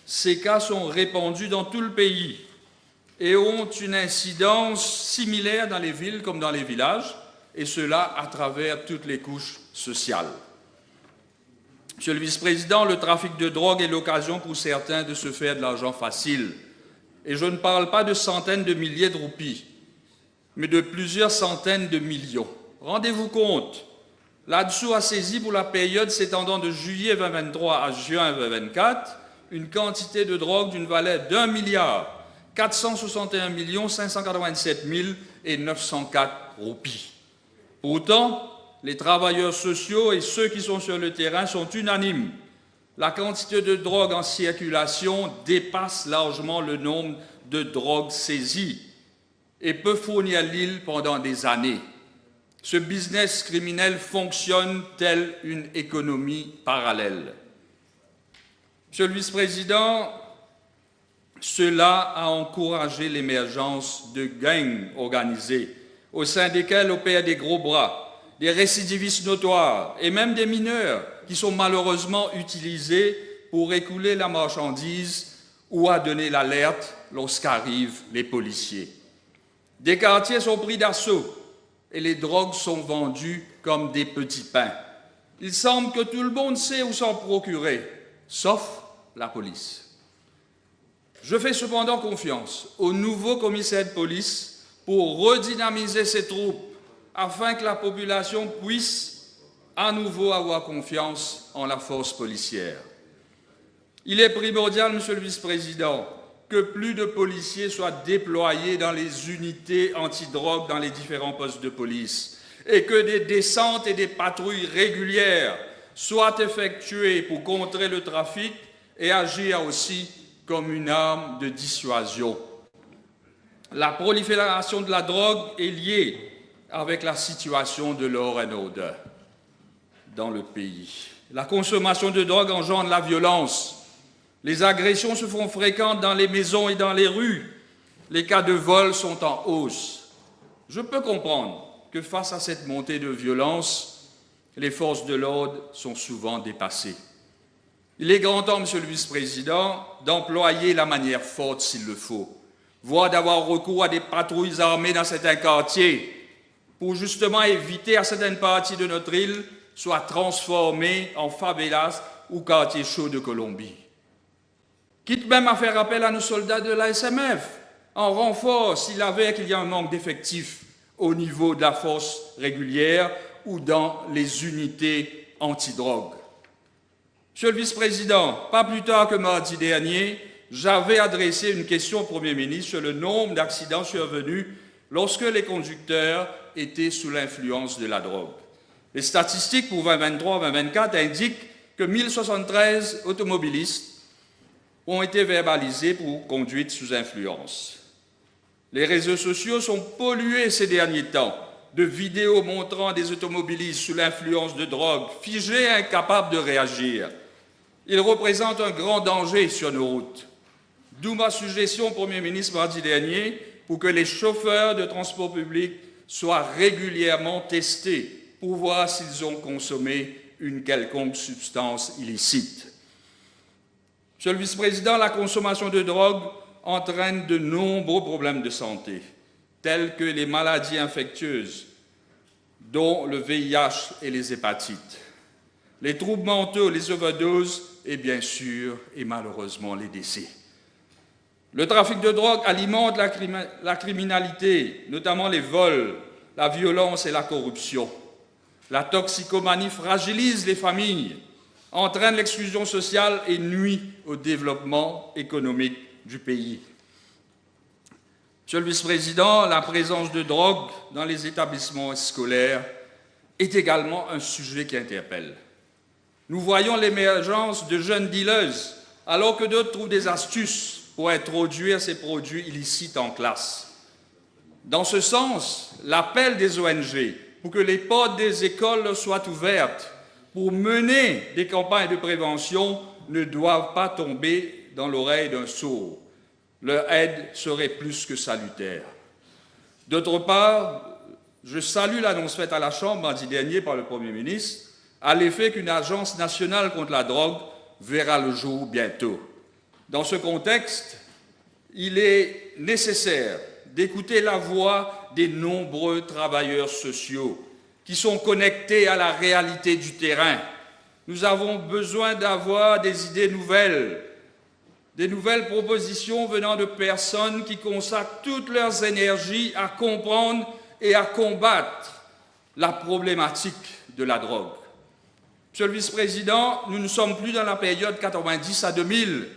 ces cas sont répandus dans tout le pays et ont une incidence similaire dans les villes comme dans les villages, et cela à travers toutes les couches sociales. Monsieur le Vice-président, le trafic de drogue est l'occasion pour certains de se faire de l'argent facile. Et je ne parle pas de centaines de milliers de roupies, mais de plusieurs centaines de millions. Rendez-vous compte L'ADSO a saisi pour la période s'étendant de juillet 2023 à juin 2024 une quantité de drogue d'une valeur d'1 461 587 roupies. Pourtant, les travailleurs sociaux et ceux qui sont sur le terrain sont unanimes. La quantité de drogue en circulation dépasse largement le nombre de drogues saisies et peut fournir l'île pendant des années. Ce business criminel fonctionne tel une économie parallèle. Monsieur le vice-président, cela a encouragé l'émergence de gangs organisés, au sein desquels opèrent des gros bras, des récidivistes notoires et même des mineurs qui sont malheureusement utilisés pour écouler la marchandise ou à donner l'alerte lorsqu'arrivent les policiers. Des quartiers sont pris d'assaut et les drogues sont vendues comme des petits pains. Il semble que tout le monde sait où s'en procurer, sauf la police. Je fais cependant confiance au nouveau commissaire de police pour redynamiser ses troupes afin que la population puisse à nouveau avoir confiance en la force policière. Il est primordial, Monsieur le Vice-président, que plus de policiers soient déployés dans les unités antidrogue dans les différents postes de police et que des descentes et des patrouilles régulières soient effectuées pour contrer le trafic et agir aussi comme une arme de dissuasion. La prolifération de la drogue est liée avec la situation de law and order dans le pays. La consommation de drogue engendre la violence. Les agressions se font fréquentes dans les maisons et dans les rues. Les cas de vol sont en hausse. Je peux comprendre que face à cette montée de violence, les forces de l'ordre sont souvent dépassées. Il est grand temps, Monsieur le Vice-président, d'employer la manière forte s'il le faut, voire d'avoir recours à des patrouilles armées dans certains quartiers pour justement éviter à certaines parties de notre île soient transformées en favelas ou quartiers chauds de Colombie. Quitte même à faire appel à nos soldats de la SMF en renfort s'il avère qu'il y a un manque d'effectifs au niveau de la force régulière ou dans les unités antidrogue. Monsieur le Vice-président, pas plus tard que mardi dernier, j'avais adressé une question au Premier ministre sur le nombre d'accidents survenus lorsque les conducteurs étaient sous l'influence de la drogue. Les statistiques pour 2023-2024 indiquent que 1073 automobilistes ont été verbalisés pour conduite sous influence. Les réseaux sociaux sont pollués ces derniers temps de vidéos montrant des automobilistes sous l'influence de drogue, figés et incapables de réagir. Ils représentent un grand danger sur nos routes. D'où ma suggestion au Premier ministre mardi dernier pour que les chauffeurs de transport public soient régulièrement testés pour voir s'ils ont consommé une quelconque substance illicite. Monsieur le Vice-président, la consommation de drogue entraîne de nombreux problèmes de santé, tels que les maladies infectieuses, dont le VIH et les hépatites, les troubles mentaux, les overdoses et bien sûr, et malheureusement, les décès. Le trafic de drogue alimente la criminalité, notamment les vols, la violence et la corruption. La toxicomanie fragilise les familles, entraîne l'exclusion sociale et nuit au développement économique du pays. Monsieur le Vice-président, la présence de drogue dans les établissements scolaires est également un sujet qui interpelle. Nous voyons l'émergence de jeunes dealers, alors que d'autres trouvent des astuces pour introduire ces produits illicites en classe. Dans ce sens, l'appel des ONG pour que les portes des écoles soient ouvertes pour mener des campagnes de prévention ne doivent pas tomber dans l'oreille d'un sourd. Leur aide serait plus que salutaire. D'autre part, je salue l'annonce faite à la Chambre mardi dernier par le Premier ministre à l'effet qu'une agence nationale contre la drogue verra le jour bientôt. Dans ce contexte, il est nécessaire d'écouter la voix des nombreux travailleurs sociaux qui sont connectés à la réalité du terrain. Nous avons besoin d'avoir des idées nouvelles, des nouvelles propositions venant de personnes qui consacrent toutes leurs énergies à comprendre et à combattre la problématique de la drogue. Monsieur le vice-président, nous ne sommes plus dans la période 90 à 2000.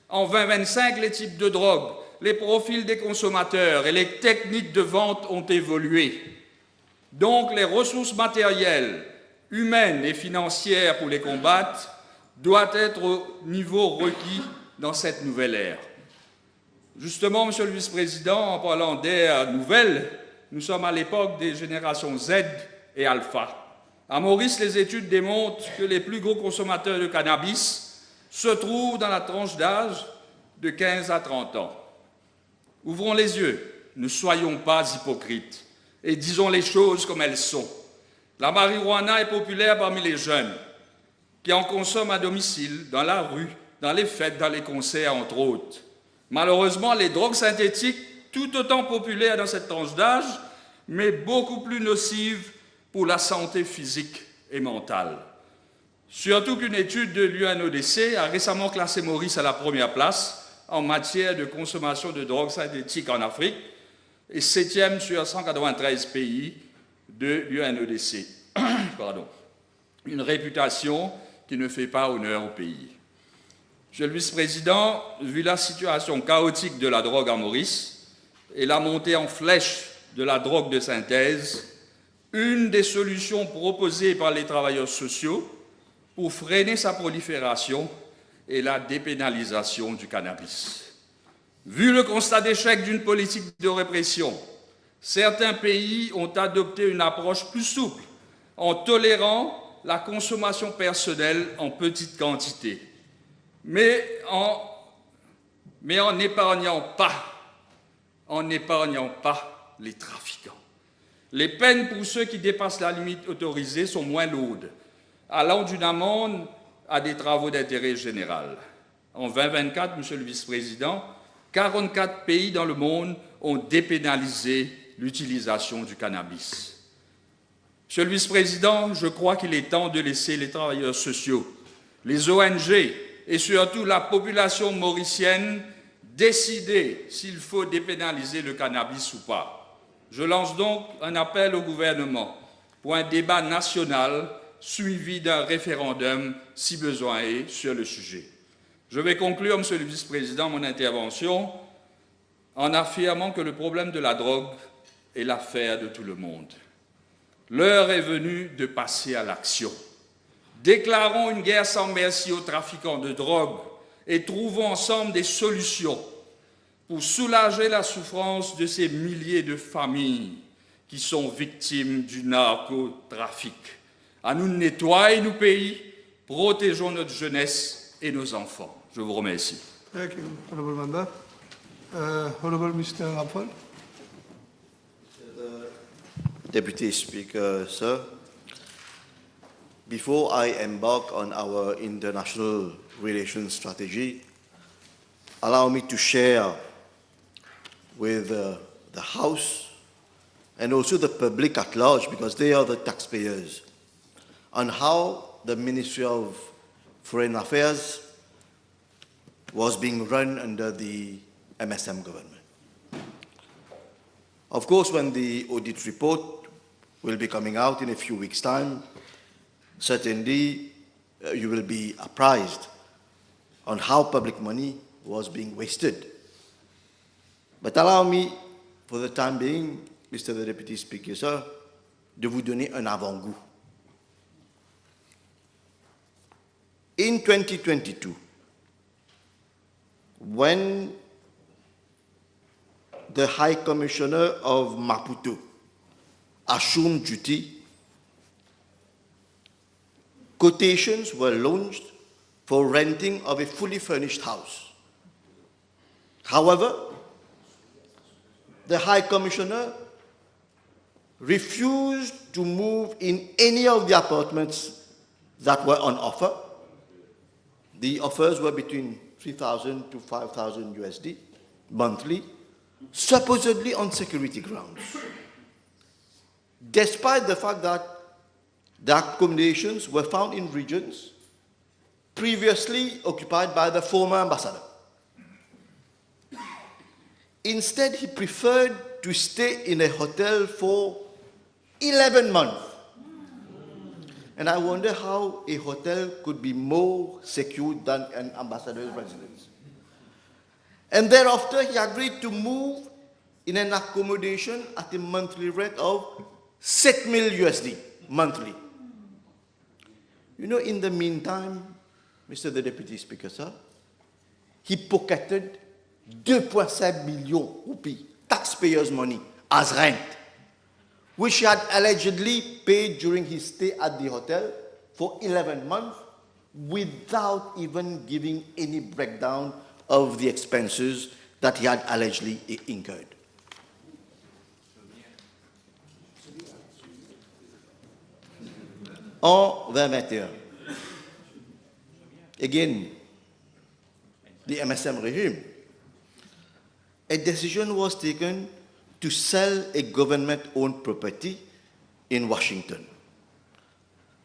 En 2025, les types de drogue, les profils des consommateurs et les techniques de vente ont évolué. Donc, les ressources matérielles, humaines et financières pour les combattre doivent être au niveau requis dans cette nouvelle ère. Justement, Monsieur le vice-président, en parlant d'ère nouvelle, nous sommes à l'époque des générations Z et Alpha. À Maurice, les études démontrent que les plus gros consommateurs de cannabis se trouvent dans la tranche d'âge de 15 à 30 ans. Ouvrons les yeux, ne soyons pas hypocrites et disons les choses comme elles sont. La marijuana est populaire parmi les jeunes qui en consomment à domicile, dans la rue, dans les fêtes, dans les concerts, entre autres. Malheureusement, les drogues synthétiques, tout autant populaires dans cette tranche d'âge, mais beaucoup plus nocives pour la santé physique et mentale. Surtout qu'une étude de l'UNODC a récemment classé Maurice à la première place en matière de consommation de drogues synthétiques en Afrique et 7e sur 193 pays de l'UNODC. Pardon. Une réputation qui ne fait pas honneur au pays. Monsieur le vice-président, vu la situation chaotique de la drogue en Maurice et la montée en flèche de la drogue de synthèse, une des solutions proposées par les travailleurs sociaux pour freiner sa prolifération est la dépénalisation du cannabis. Vu le constat d'échec d'une politique de répression, certains pays ont adopté une approche plus souple en tolérant la consommation personnelle en petite quantité, mais en n'épargnant pas les trafiquants. Les peines pour ceux qui dépassent la limite autorisée sont moins lourdes, allant d'une amende à des travaux d'intérêt général. En 2024, Monsieur le Vice-président, 44 pays dans le monde ont dépénalisé l'utilisation du cannabis. Monsieur le Vice-président, je crois qu'il est temps de laisser les travailleurs sociaux, les ONG et surtout la population mauricienne décider s'il faut dépénaliser le cannabis ou pas. Je lance donc un appel au gouvernement pour un débat national suivi d'un référendum, si besoin est, sur le sujet. Je vais conclure, Monsieur le Vice-président, mon intervention en affirmant que le problème de la drogue est l'affaire de tout le monde. L'heure est venue de passer à l'action. Déclarons une guerre sans merci aux trafiquants de drogue et trouvons ensemble des solutions pour soulager la souffrance de ces milliers de familles qui sont victimes du narcotrafic. À nous de nettoyer nos pays, protégeons notre jeunesse et nos enfants. Je vous remercie. Thank you, Honourable Member. Honourable Mr. Raffal. Deputy Speaker, sir, before I embark on our international relations strategy, allow me to share with the House and also the public at large, because they are the taxpayers, on how the Ministry of Foreign Affairs was being run under the MSM government. Of course, when the audit report will be coming out in a few weeks' time, certainly you will be apprised on how public money was being wasted. But allow me, for the time being, Mr. the Deputy Speaker, sir, de vous donner un avant-goût. In 2022, when the High Commissioner of Maputo assumed duty, quotations were launched for renting of a fully furnished house. However, the High Commissioner refused to move in any of the apartments that were on offer. The offers were between 3,000 to 5,000 USD monthly, supposedly on security grounds, despite the fact that the accommodations were found in regions previously occupied by the former ambassador. Instead, he preferred to stay in a hotel for 11 months And I wonder how a hotel could be more secure than an ambassador's residence. And thereafter, he agreed to move in an accommodation at a monthly rate of 6 mil USD monthly. You know, in the meantime, Mr. the Deputy Speaker, sir, he pocketed 2.7 million rupees, taxpayers' money, as rent, which he had allegedly paid during his stay at the hotel for 11 months without even giving any breakdown of the expenses that he had allegedly incurred. En 2021, again, the MSM regime, a decision was taken to sell a government-owned property in Washington,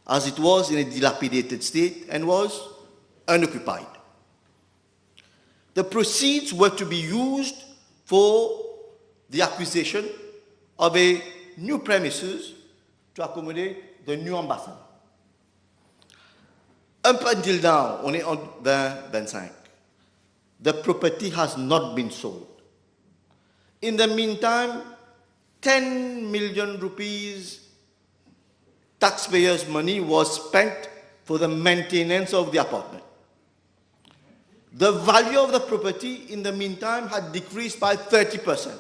as it was in a dilapidated state and was unoccupied. The proceeds were to be used for the acquisition of a new premises to accommodate the new ambassador. Up until now, on est en 2025, the property has not been sold. In the meantime, 10 million rupees taxpayers' money was spent for the maintenance of the apartment. The value of the property in the meantime had decreased by 30%.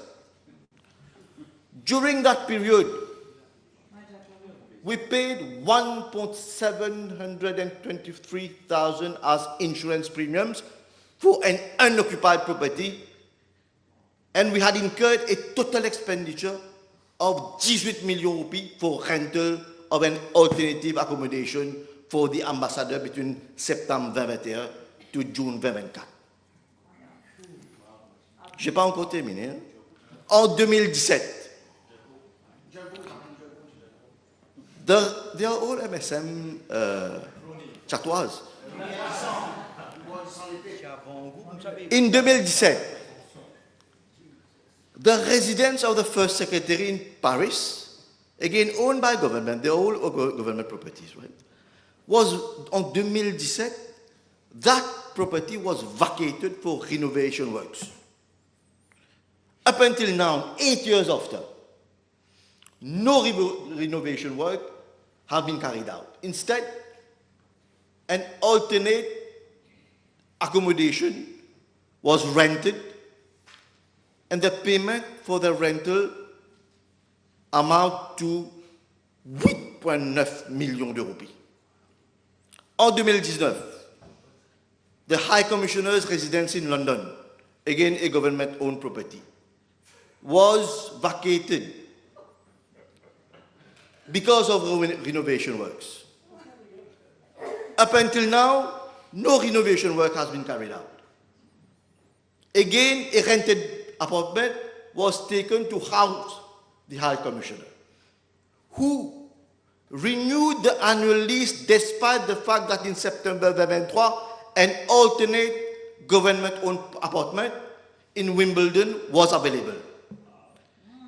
During that period, we paid 1,723,000 as insurance premiums for an unoccupied property, and we had incurred a total expenditure of 18 million rupees for rental of an alternative accommodation for the ambassador between septembre 2021 to June 2024. Je n'ai pas encore terminé. Hein? En 2017, they are all MSM chatoises. In 2017, the residence of the first secretary in Paris, again owned by government, they're all government properties, right? Was en 2017, that property was vacated for renovation works. Up until now, 8 years after, no renovation work have been carried out. Instead, an alternate accommodation was rented, and the payment for the rental amount to 8.9 millions de rupees. En 2019, the High Commissioner's residence in London, again a government-owned property, was vacated because of renovation works. Up until now, no renovation work has been carried out. Again, a rented apartment was taken to house the High Commissioner, who renewed the annual lease despite the fact that in September 2023, an alternate government-owned apartment in Wimbledon was available.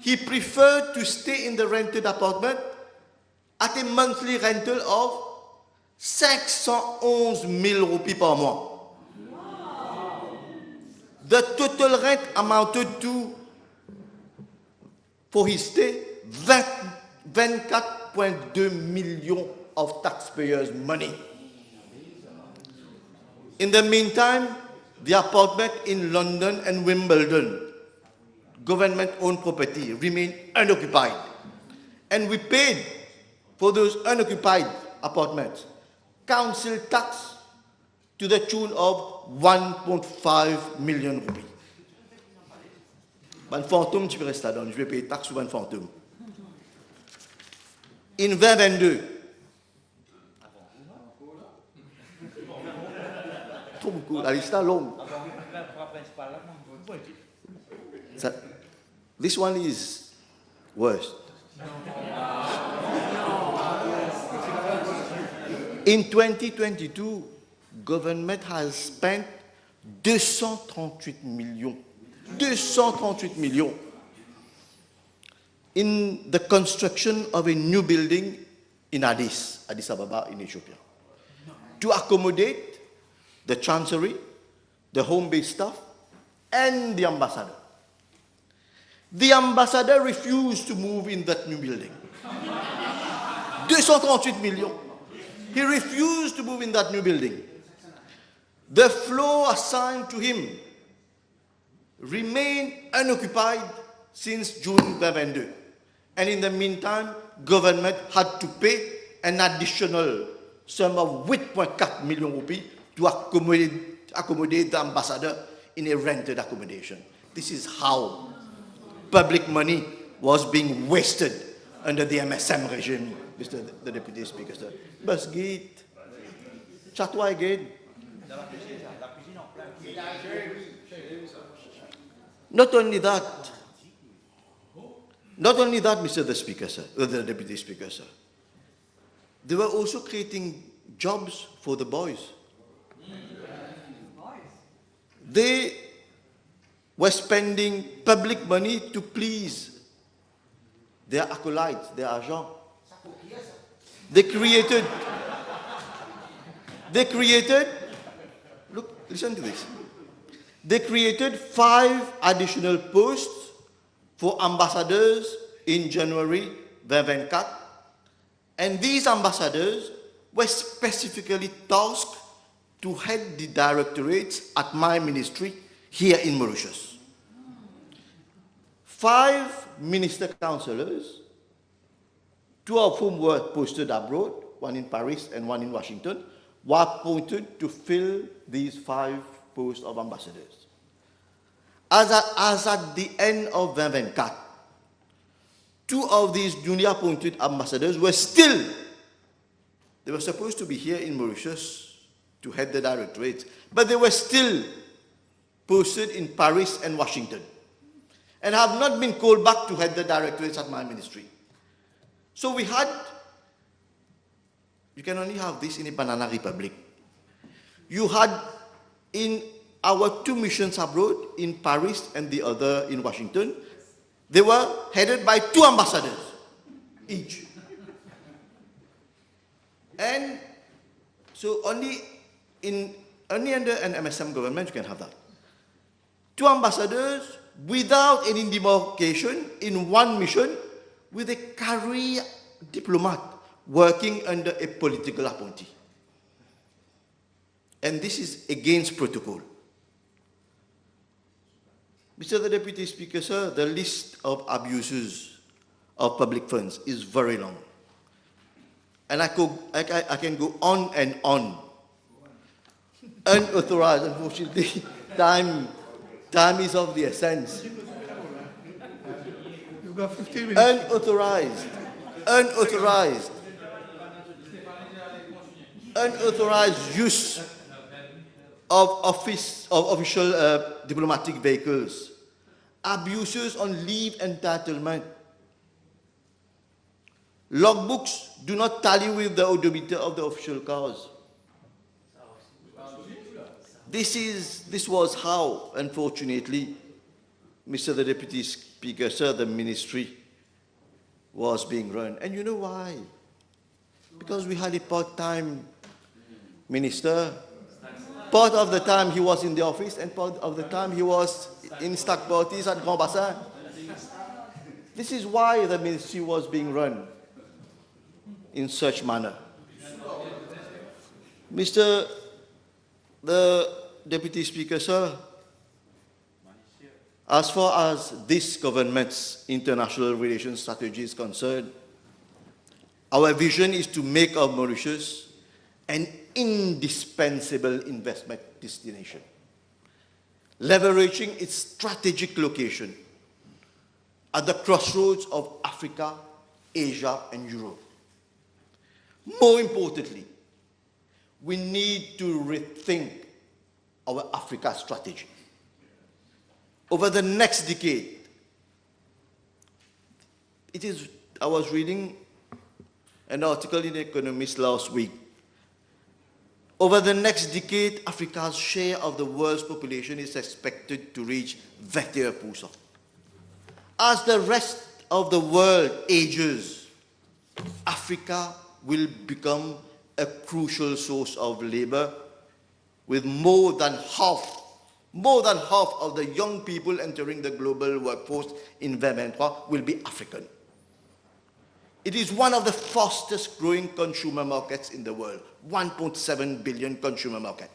He preferred to stay in the rented apartment at a monthly rental of 511,000 rupees par mois. The total rent amounted to, for his stay, 24.2 millions of taxpayers' money. In the meantime, the apartment in London and Wimbledon, government-owned property, remained unoccupied. And we paid for those unoccupied apartments council tax to the tune of 1.5 million rupees. Un fantôme, tu peux rester là-dedans. Je vais payer taxe sur un fantôme. In 2022, trop beaucoup, la liste est longue. This one is worst. In 2022, government has spent 238 millions. 238 millions in the construction of a new building in Addis Ababa in Ethiopia, to accommodate the Chancery, the home-based staff, and the ambassador. The ambassador refused to move in that new building. 238 millions. He refused to move in that new building. The floor assigned to him remained unoccupied since June 2022. And in the meantime, government had to pay an additional sum of 8.4 million rupees to accommodate the ambassador in a rented accommodation. This is how public money was being wasted under the MSM regime, Mr. the Deputy Speaker, sir. Basgate, Chatwa again. Not only that, Mr. the Speaker, sir, the Deputy Speaker, sir. They were also creating jobs for the boys. They were spending public money to please their acolytes, their agents. They created, look, listen to this. They created 5 additional posts for ambassadors in January 2024. And these ambassadors were specifically tasked to head the directorates at my ministry here in Mauritius. 5 minister councillors, 2 of whom were posted abroad, one in Paris and one in Washington, were appointed to fill these 5 posts of ambassadors. As at the end of 2024, 2 of these newly appointed ambassadors were still, they were supposed to be here in Mauritius to head the directorates, but they were still posted in Paris and Washington and have not been called back to head the directorates at my ministry. So we had, you can only have this in a banana republic. You had in our 2 missions abroad, in Paris and the other in Washington, they were headed by 2 ambassadors each. And so only under an MSM government you can have that. 2 ambassadors without any demarcation in one mission with a career diplomat working under a political appointee. And this is against protocol. Mr. the Deputy Speaker, sir, the list of abuses of public funds is very long. And I can go on and on. Unauthorized, unfortunately, time is of the essence. You've got 15 minutes. Unauthorized use of official diplomatic vehicles, abuses on leave entitlement. Logbooks do not tally with the odometer of the official cars. This was how, unfortunately, Mr. the Deputy Speaker, sir, the ministry was being run. And you know why? Because we had a part-time minister. Part of the time he was in the office and part of the time he was in stag parties at Grand Bassin. This is why the ministry was being run in such manner. Mr. the Deputy Speaker, sir, as far as this government's international relations strategy is concerned, our vision is to make of Mauritius an indispensable investment destination, leveraging its strategic location at the crossroads of Africa, Asia, and Europe. More importantly, we need to rethink our Africa strategy. Over the next decade, I was reading an article in The Economist last week. Over the next decade, Africa's share of the world's population is expected to reach 21%. As the rest of the world ages, Africa will become a crucial source of labor, with more than half of the young people entering the global workforce in 2023 will be African. It is one of the fastest growing consumer markets in the world, 1.7 billion consumer market,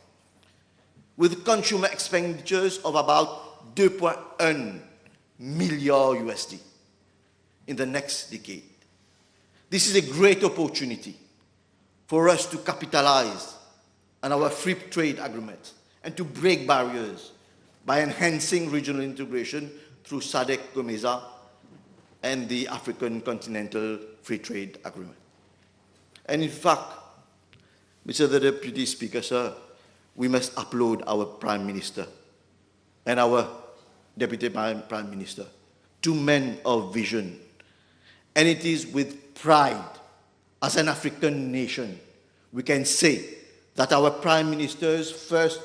with consumer expenditures of about 2.1 milliard USD in the next decade. This is a great opportunity for us to capitalize on our free trade agreement and to break barriers by enhancing regional integration through SADC, COMESA, and the African Continental Free Trade Agreement. And in fact, Mr. the Deputy Speaker, sir, we must applaud our Prime Minister and our Deputy Prime Minister, two men of vision. And it is with pride, as an African nation, we can say that our Prime Minister's first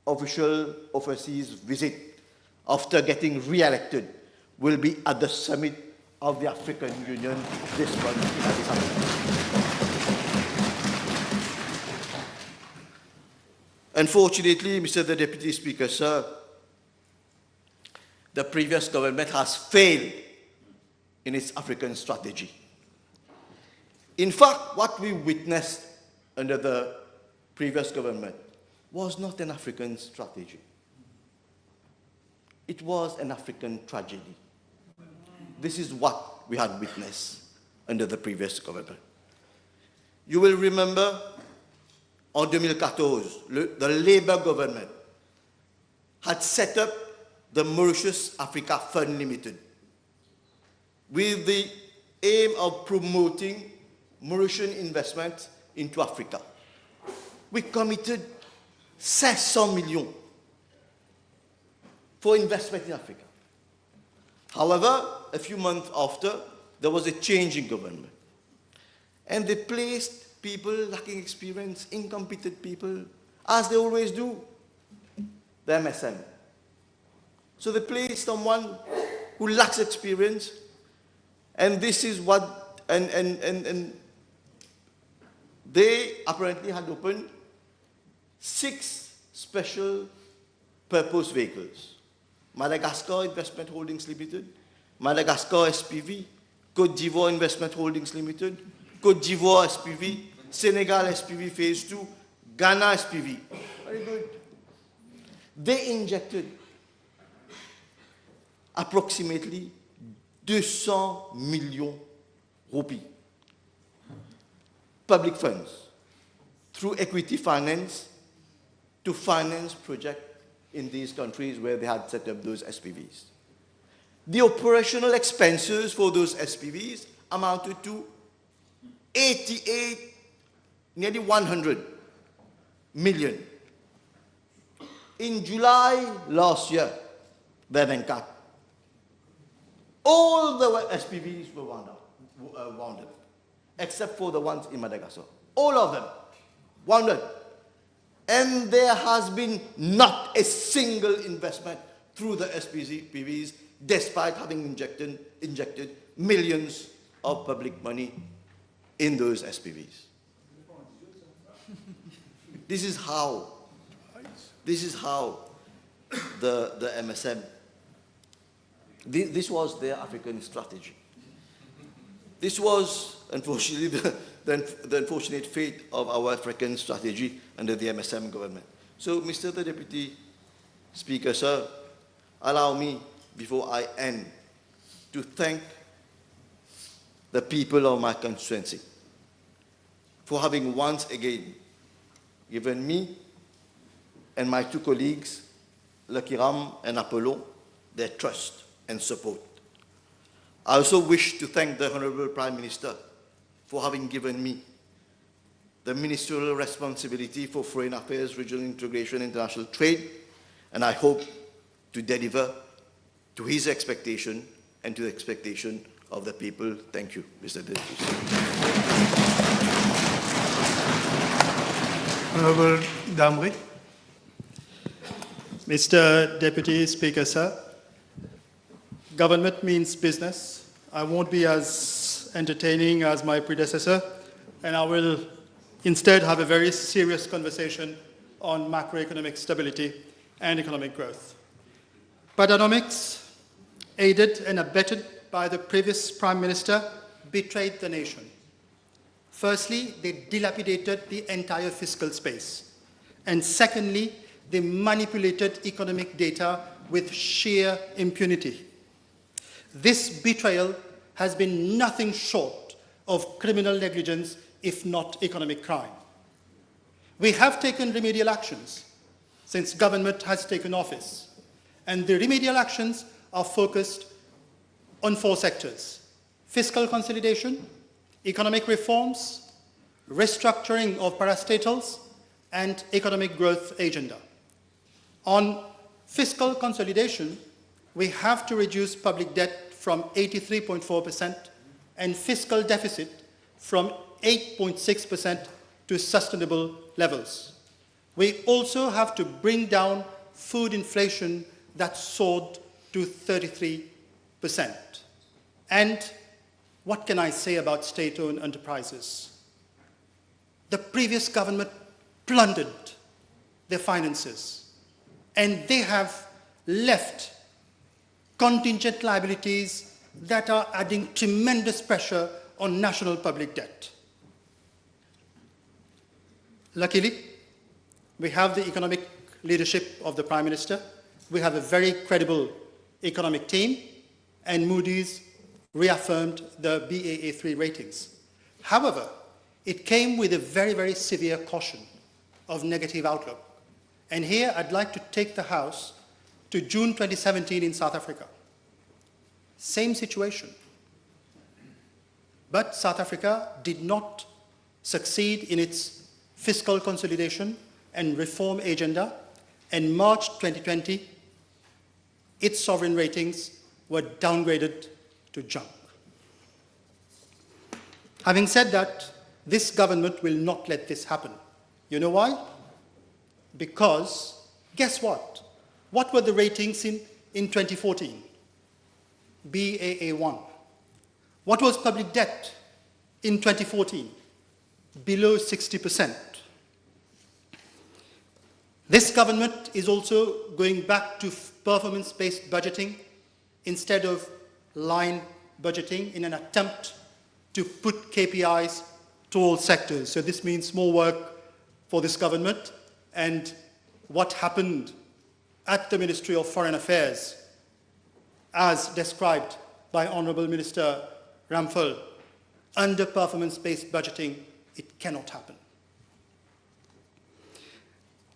official overseas visit after getting re-elected will be at the summit of the African Union this month in Addis Ababa. Unfortunately, Mr. the Deputy Speaker, sir, the previous government has failed in its African strategy. In fact, what we witnessed under the previous government was not an African strategy. It was an African tragedy. This is what we had witnessed under the previous government. You will remember, en 2014, the Labour government had set up the Mauritius Africa Fund Limited with the aim of promoting Mauritian investment into Africa. We committed 500 millions for investment in Africa. However, a few months after, there was a change in government. And they placed people lacking experience, incompetent people, as they always do, the MSM. So they placed someone who lacks experience, and this is what, and they apparently had opened 6 special purpose vehicles. Madagascar Investment Holdings Limited, Madagascar SPV, Côte d'Ivoire Investment Holdings Limited, Côte d'Ivoire SPV, Senegal SPV Phase 2, Ghana SPV. Very good. They injected approximately 200 million rupees, public funds, through equity finance to finance projects in these countries where they had set up those SPVs. The operational expenses for those SPVs amounted to 88, nearly 100 million. In July last year, all the SPVs were wound up, except for the ones in Madagascar. All of them wound up. And there has been not a single investment through the SPVs, despite having injected millions of public money in those SPVs. This is how the MSM, this was their African strategy. This was, unfortunately, the unfortunate fate of our African strategy under the MSM government. So, Mr. the Deputy Speaker, sir, allow me, before I end, to thank the people of my constituency for having once again given me and my 2 colleagues, Lucky Ram and Apollo, their trust and support. I also wish to thank the Honorable Prime Minister for having given me the ministerial responsibility for foreign affairs, regional integration, international trade, and I hope to deliver to his expectation and to the expectation of the people. Thank you, Mr. Deputy. Honorable Damri. Mr. Deputy Speaker, sir, government means business. I won't be as entertaining as my predecessor, and I will instead have a very serious conversation on macroeconomic stability and economic growth. Bidenomics, aided and abetted by the previous Prime Minister, betrayed the nation. Firstly, they dilapidated the entire fiscal space. And secondly, they manipulated economic data with sheer impunity. This betrayal has been nothing short of criminal negligence, if not economic crime. We have taken remedial actions since government has taken office, and the remedial actions are focused on 4 sectors: fiscal consolidation, economic reforms, restructuring of parastatals, and economic growth agenda. On fiscal consolidation, we have to reduce public debt from 83.4% and fiscal deficit from 8.6% to sustainable levels. We also have to bring down food inflation that soared to 33%. And what can I say about state-owned enterprises? The previous government plundered their finances, and they have left contingent liabilities that are adding tremendous pressure on national public debt. Luckily, we have the economic leadership of the Prime Minister. We have a very credible economic team, and Moody's reaffirmed the Baa3 ratings. However, it came with a very, very severe caution of negative outlook. And here I'd like to take the House to June 2017 in South Africa. Same situation. But South Africa did not succeed in its fiscal consolidation and reform agenda, and March 2020, its sovereign ratings were downgraded to junk. Having said that, this government will not let this happen. You know why? Because, guess what? What were the ratings in 2014? Baa1. What was public debt in 2014? Below 60%. This government is also going back to performance-based budgeting instead of line budgeting in an attempt to put KPIs to all sectors. So this means more work for this government, and what happened at the Ministry of Foreign Affairs, as described by Honourable Minister Ramphal, under performance-based budgeting, it cannot happen.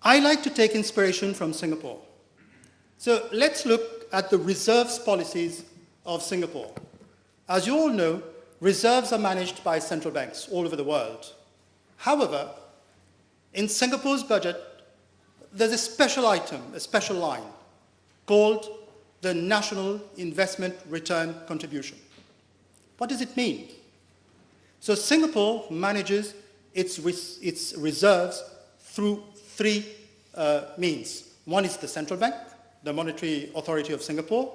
I like to take inspiration from Singapore. So let's look at the reserves policies of Singapore. As you all know, reserves are managed by central banks all over the world. However, in Singapore's budget, there's a special item, a special line, called the National Investment Return Contribution. What does it mean? So Singapore manages its reserves through 3 means. One is the central bank, the Monetary Authority of Singapore.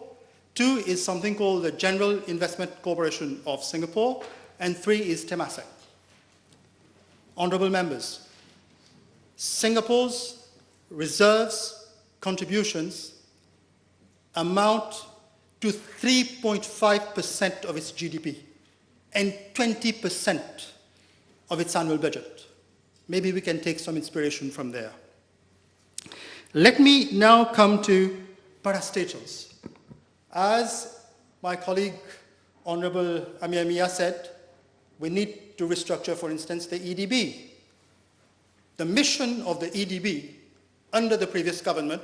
2 is something called the General Investment Corporation of Singapore. And 3 is Temasek. Honourable members, Singapore's reserves contributions amount to 3.5% of its GDP and 20% of its annual budget. Maybe we can take some inspiration from there. Let me now come to parastatals. As my colleague, Honourable Amir Mia said, we need to restructure, for instance, the EDB. The mission of the EDB under the previous government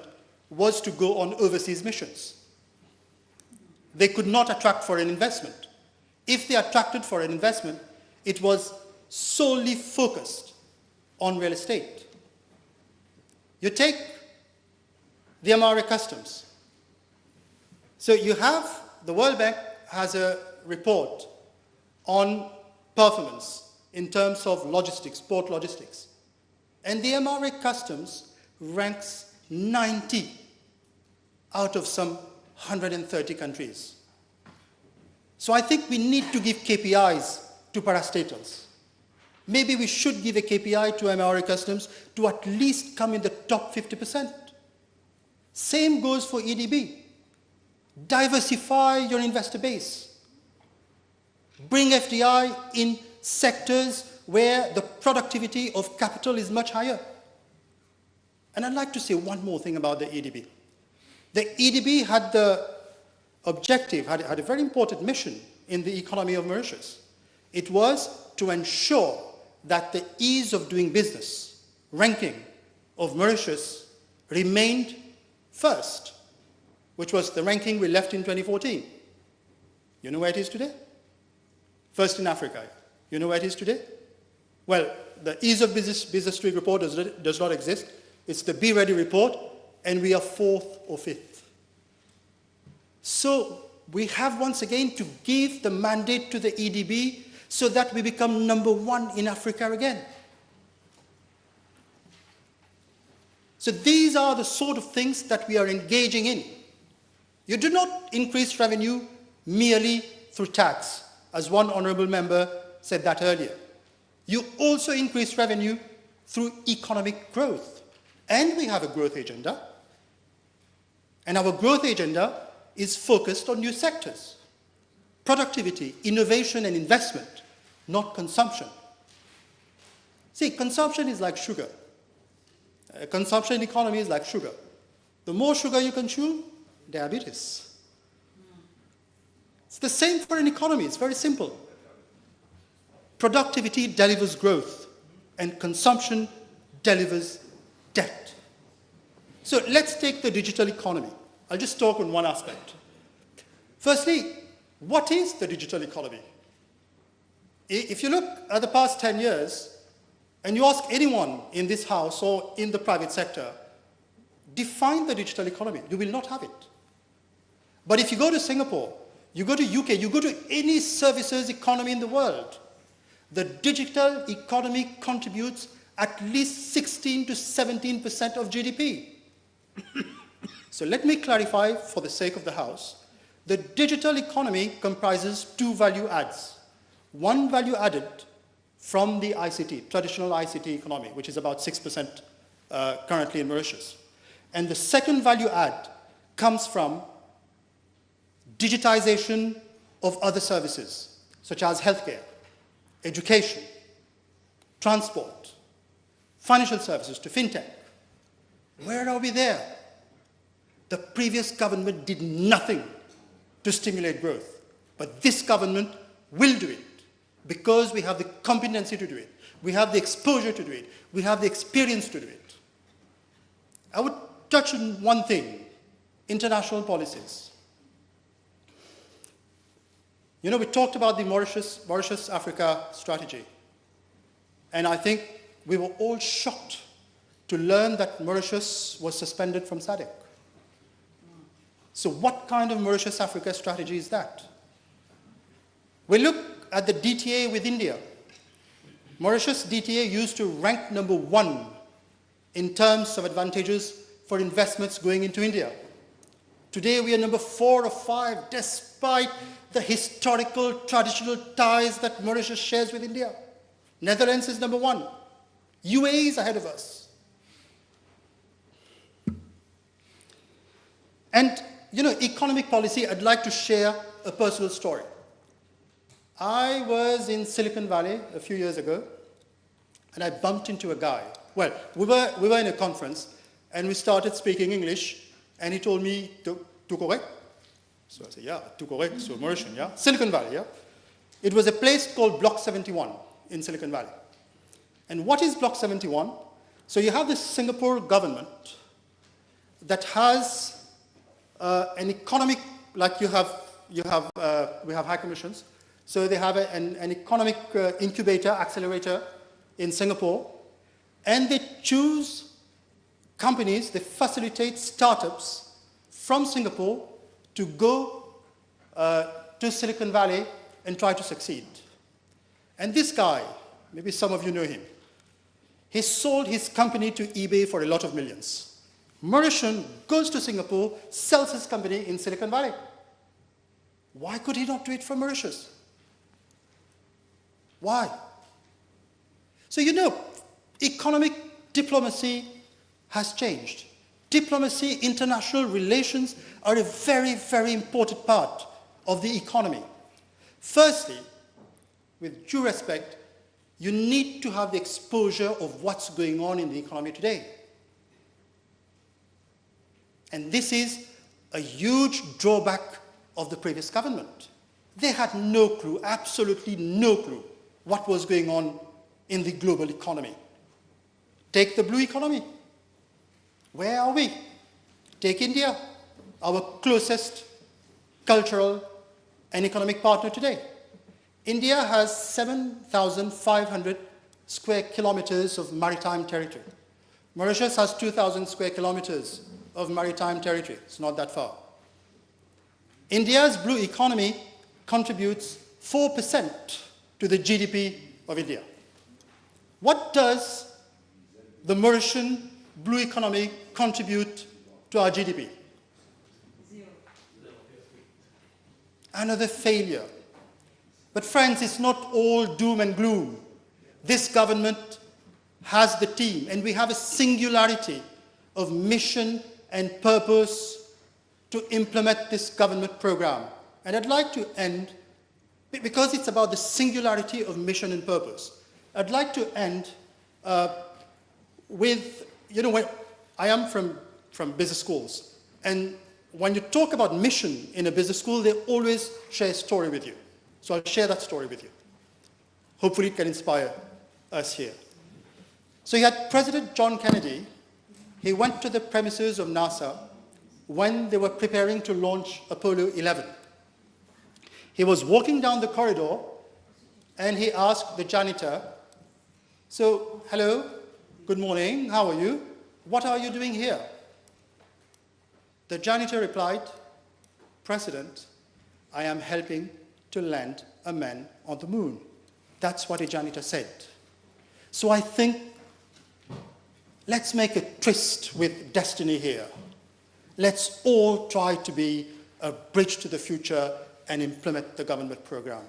was to go on overseas missions. They could not attract foreign investment. If they attracted foreign investment, it was solely focused on real estate. You take the MRA customs. So you have, the World Bank has a report on performance in terms of logistics, port logistics. And the MRA customs ranks 90 out of some 130 countries. So I think we need to give KPIs to parastatals. maybe we should give a KPI to MRA Customs to at least come in the top 50%. Same goes for EDB. Diversify your investor base. Bring FDI in sectors where the productivity of capital is much higher. And I'd like to say one more thing about the EDB. The EDB had the objective, had a very important mission in the economy of Mauritius. It was to ensure that the ease of doing business ranking of Mauritius remained first, which was the ranking we left in 2014. You know where it is today? First in Africa. You know where it is today? Well, the Ease of Business Street report does not exist. It's the Be Ready report, and we are 4th or 5th. So we have once again to give the mandate to the EDB so that we become number 1 in Africa again. So these are the sort of things that we are engaging in. You do not increase revenue merely through tax, as one honorable member said that earlier. You also increase revenue through economic growth. And we have a growth agenda. And our growth agenda is focused on new sectors: productivity, innovation, and investment, not consumption. See, consumption is like sugar. A consumption economy is like sugar. The more sugar you consume, diabetes. It's the same for an economy. It's very simple. Productivity delivers growth, and consumption delivers debt. So let's take the digital economy. I'll just talk on one aspect. Firstly, what is the digital economy? If you look at the past 10 years, and you ask anyone in this house or in the private sector, define the digital economy, you will not have it. But if you go to Singapore, you go to UK, you go to any services economy in the world, the digital economy contributes at least 16 to 17% of GDP. So let me clarify for the sake of the House. The digital economy comprises 2 value adds. One value added from the ICT, traditional ICT economy, which is about 6% currently in Mauritius. And the second value add comes from digitization of other services, such as healthcare, education, transport, financial services to fintech. Where are we there? The previous government did nothing to stimulate growth, but this government will do it because we have the competency to do it. We have the exposure to do it. We have the experience to do it. I would touch on one thing: international policies. You know, we talked about the Mauritius Africa strategy, and I think we were all shocked to learn that Mauritius was suspended from SADC. So what kind of Mauritius Africa strategy is that? We look at the DTA with India. Mauritius DTA used to rank number 1 in terms of advantages for investments going into India. Today we are number 4 or 5, despite the historical, traditional ties that Mauritius shares with India. Netherlands is number 1. UAE is ahead of us. And, you know, economic policy, I'd like to share a personal story. I was in Silicon Valley a few years ago, and I bumped into a guy. Well, we were in a conference, and we started speaking English, and he told me, tout correct? So I said, yeah, tout correct, so Mauritian, yeah? Silicon Valley, yeah? It was a place called Block 71 in Silicon Valley. And what is Block 71? So you have the Singapore government that has an economic, like we have high commissions. So they have an economic incubator, accelerator in Singapore, and they choose companies, they facilitate startups from Singapore to go to Silicon Valley and try to succeed. And this guy, maybe some of you know him, he sold his company to eBay for a lot of millions. Mauritian goes to Singapore, sells his company in Silicon Valley. Why could he not do it from Mauritius? Why? So you know, economic diplomacy has changed. Diplomacy, international relations are a very, very important part of the economy. Firstly, with due respect, you need to have the exposure of what's going on in the economy today. And this is a huge drawback of the previous government. They had no clue, absolutely no clue, what was going on in the global economy. Take the blue economy. Where are we? Take India, our closest cultural and economic partner today. India has 7,500 square kilometers of maritime territory. Mauritius has 2,000 square kilometers of maritime territory. It's not that far. India's blue economy contributes 4% to the GDP of India. What does the Mauritian blue economy contribute to our GDP? Zero. Another failure. But friends, it's not all doom and gloom. This government has the team, and we have a singularity of mission and purpose to implement this government program. And I'd like to end, because it's about the singularity of mission and purpose, I'd like to end with, you know, when I am from business schools, and when you talk about mission in a business school, they always share a story with you. So I'll share that story with you. Hopefully it can inspire us here. So you had President John Kennedy. He went to the premises of NASA when they were preparing to launch Apollo 11. He was walking down the corridor and he asked the janitor, "So, hello, good morning, how are you? What are you doing here?" The janitor replied, "President, I am helping to land a man on the moon." That's what a janitor said. So I think let's make a tryst with destiny here. Let's all try to be a bridge to the future and implement the government program.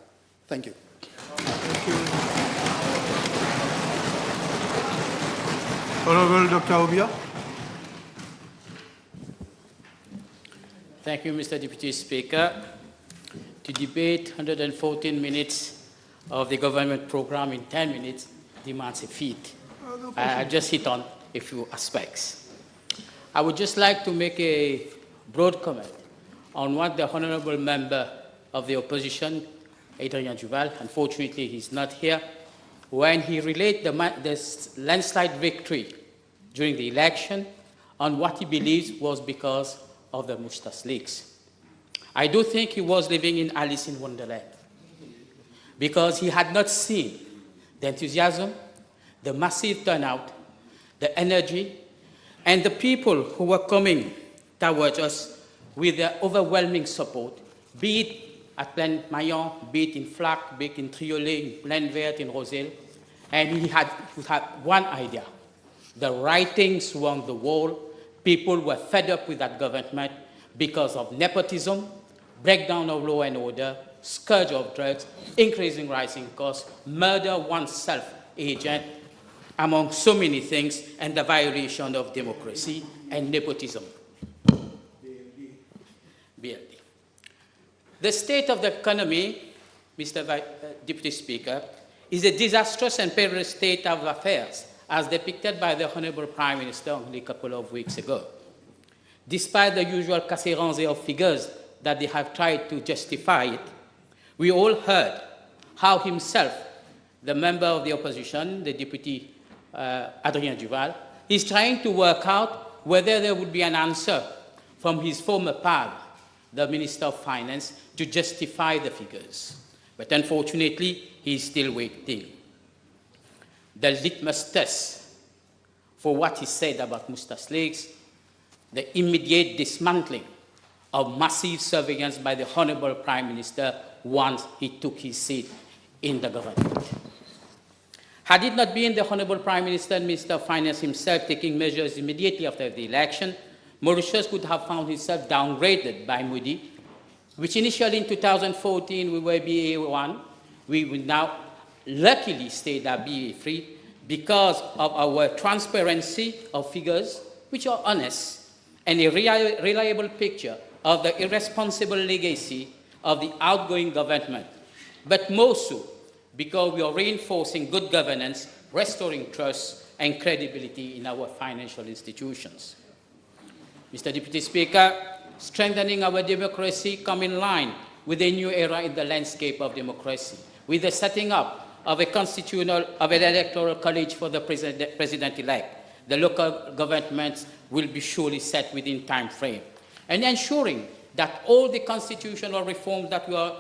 Thank you. Thank you. Honorable Dr. Obia. Thank you, Mr. Deputy Speaker. To debate 114 minutes of the government program in 10 minutes demands a feat. I just hit on a few aspects. I would just like to make a broad comment on what the honorable member of the opposition, Adjournment, unfortunately he's not here, when he relayed the landslide victory during the election on what he believes was because of the Mustas leaks. I do think he was living in Alice in Wonderland because he had not seen the enthusiasm, the massive turnout, the energy, and the people who were coming towards us with their overwhelming support, be it at Plaine Mayon, be it in Flac, be it in Triolet, in Plaine Verte, in Roselle. And he had one idea. The writings were on the wall. People were fed up with that government because of nepotism, breakdown of law and order, scourge of drugs, increasing rising costs, murder oneself agent, among so many things, and the violation of democracy and nepotism. BLD. The state of the economy, Mr. Deputy Speaker, is a disastrous and perilous state of affairs, as depicted by the Honorable Prime Minister only a couple of weeks ago. Despite the usual casserans of figures that they have tried to justify it, we all heard how himself, the member of the opposition, the Deputy Adrien Duval, is trying to work out whether there would be an answer from his former pal, the Minister of Finance, to justify the figures. But unfortunately, he is still waiting. The litmus test for what he said about Mustas Lakes, the immediate dismantling of massive surveillance by the Honorable Prime Minister once he took his seat in the government. Had it not been the Honorable Prime Minister and Minister of Finance himself taking measures immediately after the election, Mauritius could have found himself downgraded by Moody, which initially in 2014 we were BA1. We will now luckily stay at BA3 because of our transparency of figures, which are honest, and a reliable picture of the irresponsible legacy of the outgoing government, but more so because we are reinforcing good governance, restoring trust and credibility in our financial institutions. Mr. Deputy Speaker, strengthening our democracy comes in line with a new era in the landscape of democracy, with the setting up of an electoral college for the president-elect. The local governments will be surely set within time frame, and ensuring that all the constitutional reforms that we are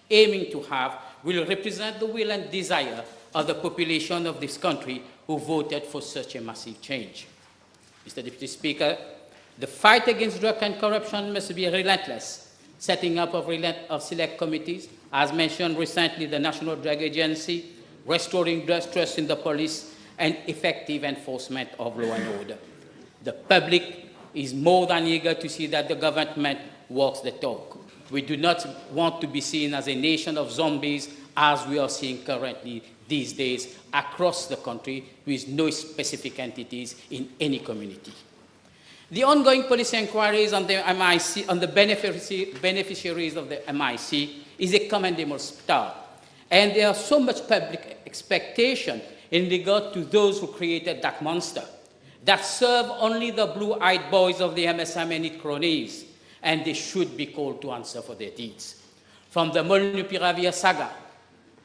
aiming to have will represent the will and desire of the population of this country who voted for such a massive change. Mr. Deputy Speaker, the fight against drug and corruption must be relentless, setting up of select committees, as mentioned recently, the National Drug Agency, restoring trust in the police, and effective enforcement of law and order. The public is more than eager to see that the government walks the talk. We do not want to be seen as a nation of zombies, as we are seeing currently these days across the country with no specific entities in any community. The ongoing policy inquiries on the MIC, on the beneficiaries of the MIC, is a commendable start. And there is so much public expectation in regard to those who created that monster, that serve only the blue-eyed boys of the MSM and its cronies, and they should be called to answer for their deeds. From the Molnupiravir saga,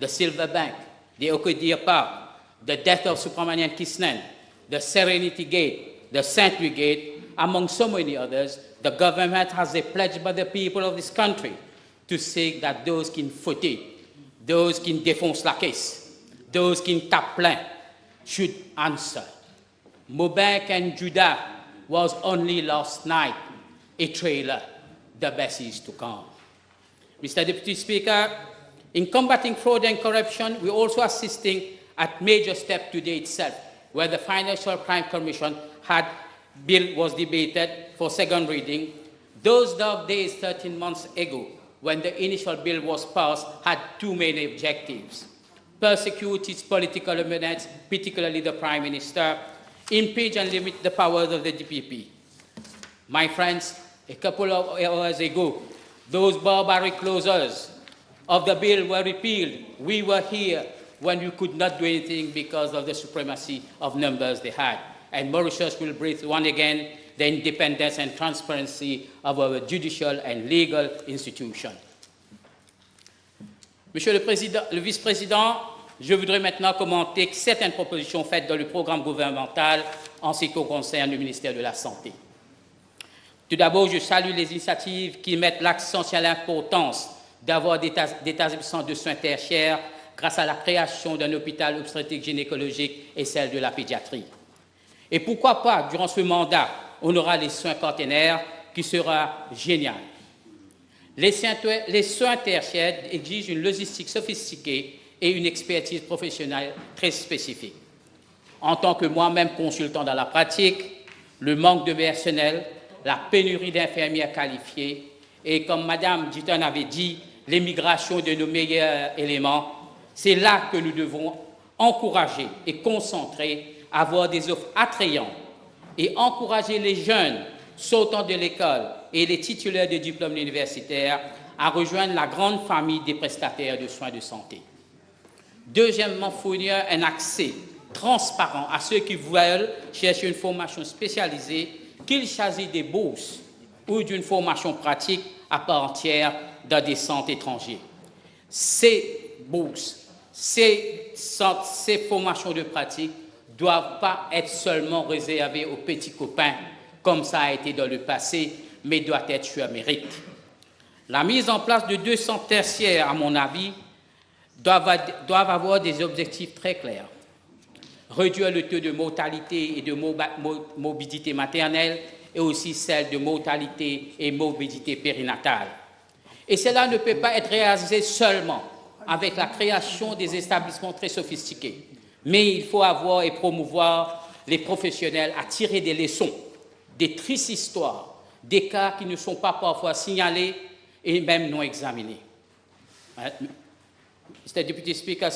the Silver Bank, the Okodia Park, the death of Subramanian Krishnan, the Serenity Gate, the St. Louis Gate, among so many others, the government has a pledge by the people of this country to say that those qui fautent, those qui défoncent la caisse, those qui tapent plein, should answer. Mobank and Judah was only last night a trailer. The best is to come. Mr. Deputy Speaker, in combating fraud and corruption, we're also assisting at major step today itself, where the Financial Crime Commission bill was debated for second reading. Those dark days 13 months ago, when the initial bill was passed, had two main objectives: persecute its political opponents, particularly the Prime Minister, impeach and limit the powers of the DPP. My friends, a couple of hours ago, those barbaric clauses of the bill were repealed. We were here when we could not do anything because of the supremacy of numbers they had. And Mauritius will breathe once again the independence and transparency of our judicial and legal institutions. Monsieur le Vice-président, je voudrais maintenant commenter certaines propositions faites dans le programme gouvernemental en ce qui concerne le ministère de la Santé. Tout d'abord, je salue les initiatives qui mettent l'accent sur l'importance d'avoir des établissements de soins tertiaires grâce à la création d'un hôpital obstétrique gynécologique et celle de la pédiatrie. Et pourquoi pas, durant ce mandat, on aura les soins caténaires qui sera génial. Les soins tertiaires exigent une logistique sophistiquée et une expertise professionnelle très spécifique. En tant que moi-même consultant dans la pratique, le manque de personnel, la pénurie d'infirmières qualifiées et, comme Mme Giton avait dit, l'émigration de nos meilleurs éléments, c'est là que nous devons encourager et concentrer, avoir des offres attrayantes et encourager les jeunes sortant de l'école et les titulaires de diplômes universitaires à rejoindre la grande famille des prestataires de soins de santé. Deuxièmement, fournir un accès transparent à ceux qui veulent chercher une formation spécialisée, qu'il s'agisse des bourses ou d'une formation pratique à part entière dans des centres étrangers. Ces bourses, ces formations de pratique ne doivent pas être seulement réservées aux petits copains, comme ça a été dans le passé, mais doivent être sur mérite. La mise en place de 2 centres tertiaires, à mon avis, doivent avoir des objectifs très clairs. Réduire le taux de mortalité et de morbidité maternelle et aussi celle de mortalité et morbidité périnatale. Et cela ne peut pas être réalisé seulement avec la création des établissements très sophistiqués, mais il faut avoir et promouvoir les professionnels à tirer des leçons, des tristes histoires, des cas qui ne sont pas parfois signalés et même non examinés. Mr. Deputy Speaker,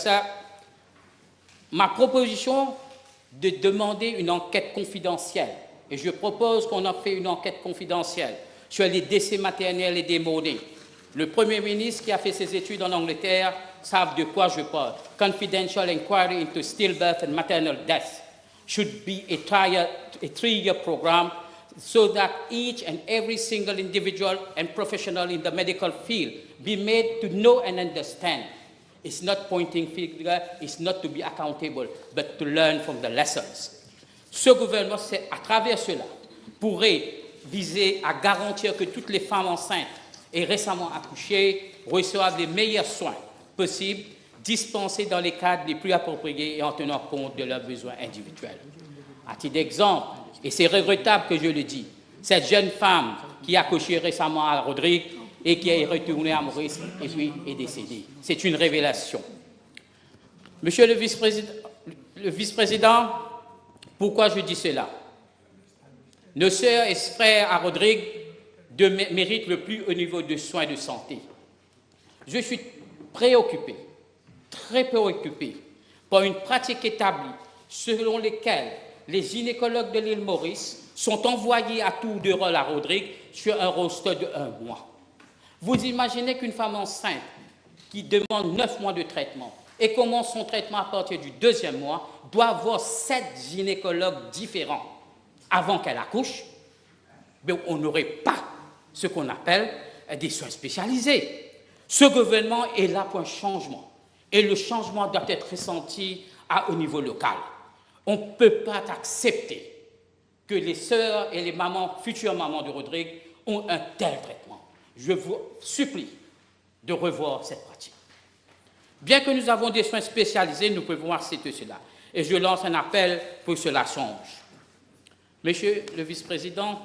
ma proposition de demander une enquête confidentielle. Et je propose qu'on en fait une enquête confidentielle sur les décès maternels et démodés. Le Premier ministre qui a fait ses études en Angleterre savent de quoi je parle. Confidential inquiry into stillbirth and maternal death should be a 3-year program so that each and every single individual and professional in the medical field be made to know and understand. It's not pointing finger, it's not to be accountable, but to learn from the lessons. Ce gouvernement, à travers cela, pourrait viser à garantir que toutes les femmes enceintes et récemment accouchées reçoivent les meilleurs soins possibles, dispensés dans les cadres les plus appropriés et en tenant compte de leurs besoins individuels. À titre d'exemple, et c'est regrettable que je le dise, cette jeune femme qui a accouché récemment à Rodrigue et qui est retournée à Maurice et puis est décédée. C'est une révélation. Monsieur le vice-président, pourquoi je dis cela? Nos sœurs et frères à Rodrigue méritent le plus haut niveau de soins de santé. Je suis préoccupé, très préoccupé, par une pratique établie selon laquelle les gynécologues de l'île Maurice sont envoyés à tour de rôle à Rodrigue sur un roster de 1 mois. Vous imaginez qu'une femme enceinte qui demande 9 mois de traitement et commence son traitement à partir du 2e mois doit avoir 7 gynécologues différents avant qu'elle accouche? Mais on n'aurait pas ce qu'on appelle des soins spécialisés. Ce gouvernement est là pour un changement. Et le changement doit être ressenti au niveau local. On ne peut pas accepter que les sœurs et les mamans, futures mamans de Rodrigue, ont un tel traitement. Je vous supplie de revoir cette pratique. Bien que nous avons des soins spécialisés, nous pouvons accepter cela. Et je lance un appel pour que cela change. Monsieur le vice-président,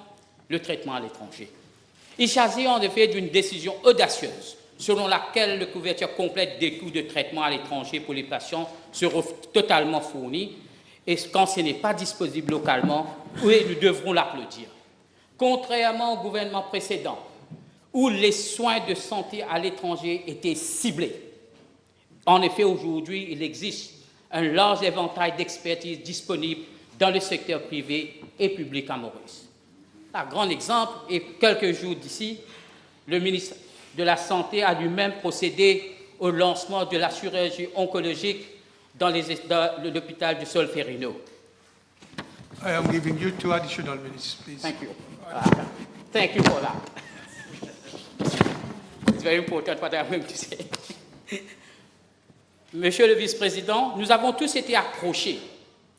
le traitement à l'étranger. Il s'agit en effet d'une décision audacieuse selon laquelle la couverture complète des coûts de traitement à l'étranger pour les patients sera totalement fournie et quand ce n'est pas disponible localement, oui, nous devrons l'applaudir. Contrairement au gouvernement précédent, où les soins de santé à l'étranger étaient ciblés. En effet, aujourd'hui, il existe un large éventail d'expertise disponible dans le secteur privé et public à Maurice. Un grand exemple, et quelques jours d'ici, le ministre de la Santé a lui-même procédé au lancement de la chirurgie oncologique dans l'hôpital de Solferino. I am giving you 2 additional minutes, please. Thank you. Thank you for that. It's very important what I'm going to say. Monsieur le vice-président, nous avons tous été accrochés,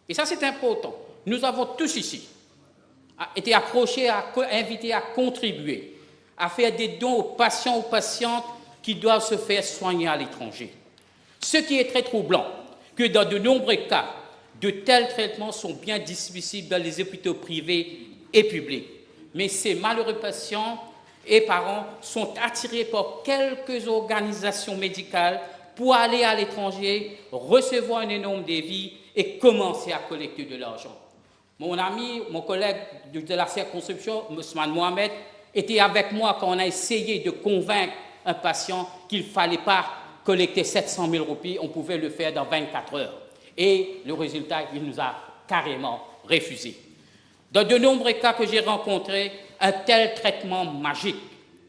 et ça c'est important, nous avons tous ici été accrochés, invités à contribuer, à faire des dons aux patients, aux patientes qui doivent se faire soigner à l'étranger. Ce qui est très troublant, que dans de nombreux cas, de tels traitements sont bien disponibles dans les hôpitaux privés et publics. Mais ces malheureux patients et parents sont attirés par quelques organisations médicales pour aller à l'étranger, recevoir un énorme débit et commencer à collecter de l'argent. Mon ami, mon collègue de la circonscription, Ousmane Mohamed, était avec moi quand on a essayé de convaincre un patient qu'il ne fallait pas collecter 700 000 roupies, on pouvait le faire dans 24 heures. Et le résultat, il nous a carrément refusé. Dans de nombreux cas que j'ai rencontrés, un tel traitement magique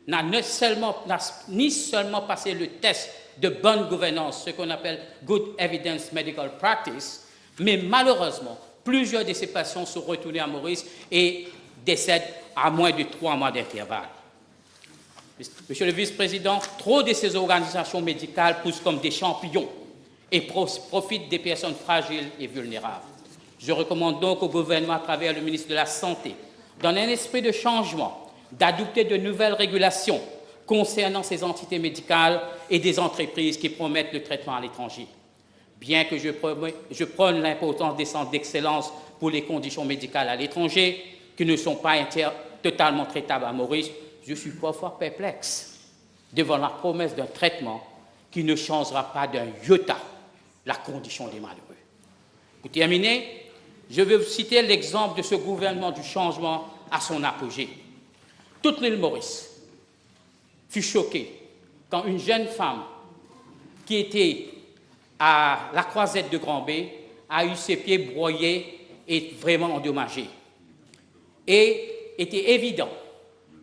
n'a ni seulement passé le test de bonne gouvernance, ce qu'on appelle Good Evidence Medical Practice, mais malheureusement, plusieurs de ces patients sont retournés à Maurice et décèdent à moins de 3 mois d'intervalle. Monsieur le vice-président, trop de ces organisations médicales poussent comme des champignons et profitent des personnes fragiles et vulnérables. Je recommande donc au gouvernement, à travers le ministre de la Santé, dans un esprit de changement, d'adopter de nouvelles régulations concernant ces entités médicales et des entreprises qui promettent le traitement à l'étranger. Bien que je prône l'importance des centres d'excellence pour les conditions médicales à l'étranger, qui ne sont pas totalement traitables à Maurice, je suis parfois perplexe devant la promesse d'un traitement qui ne changera pas d'un iota la condition des malheureux. Pour terminer, je vais vous citer l'exemple de ce gouvernement du changement à son apogée. Toute l'île Maurice fut choquée quand une jeune femme qui était à la Croisette de Grand-B a eu ses pieds broyés et vraiment endommagés. Et était évident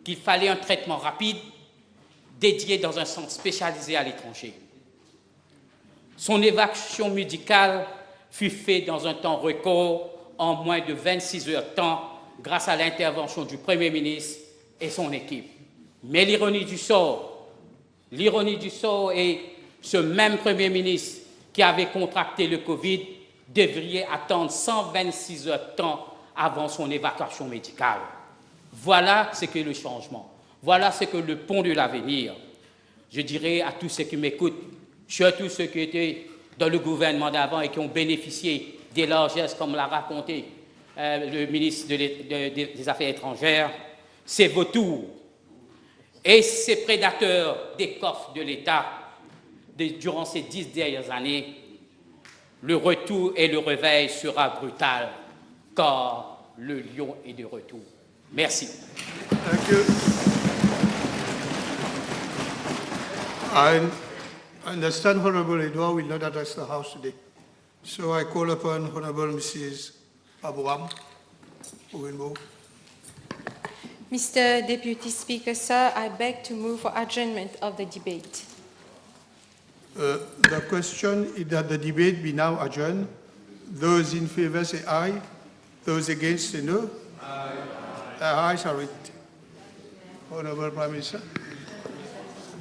qu'il fallait un traitement rapide dédié dans un centre spécialisé à l'étranger. Son évacuation médicale fut faite dans un temps record, en moins de 26 heures de temps, grâce à l'intervention du Premier ministre et son équipe. Mais l'ironie du sort est ce même Premier ministre qui avait contracté le Covid devrait attendre 126 heures de temps avant son évacuation médicale. Voilà ce qu'est le changement. Voilà ce que le pont de l'avenir. Je dirais à tous ceux qui m'écoutent, surtout ceux qui étaient dans le gouvernement d'avant et qui ont bénéficié des largesses, comme l'a raconté le ministre des Affaires étrangères, c'est vos tours. Et ces prédateurs des coffres de l'État, durant ces 10 dernières années, le retour et le réveil sera brutal, car le lion est de retour. Merci. Thank you. I understand Honorable Edouard will not address the House today. So I call upon Honorable Mrs. Abuam, who will move. Mr. Deputy Speaker, sir, I beg to move for adjournment of the debate. The question is that the debate be now adjourned. Those in favor say aye. Those against say no. Aye. The ayes have it. Honorable Prime Minister.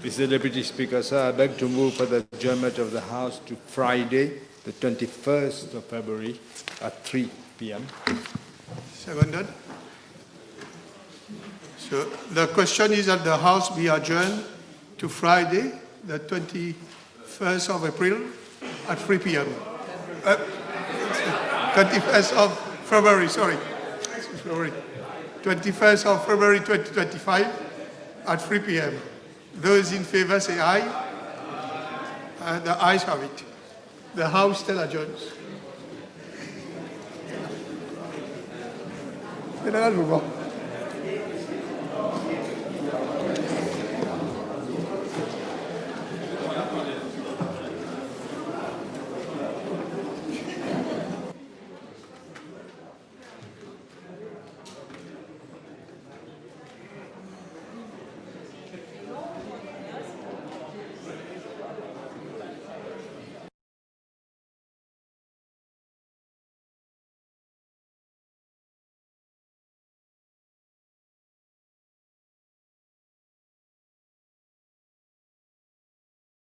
Mr. Deputy Speaker, sir, I beg to move for the adjournment of the House to Friday, the 21st of February at 3 p.m. Seconded. So the question is that the House be adjourned to Friday, the 21st of April at 3 p.m. 21st of February, sorry. February. 21st of February 2025 at 3 p.m. Those in favor say aye. The ayes have it. The House still adjourns.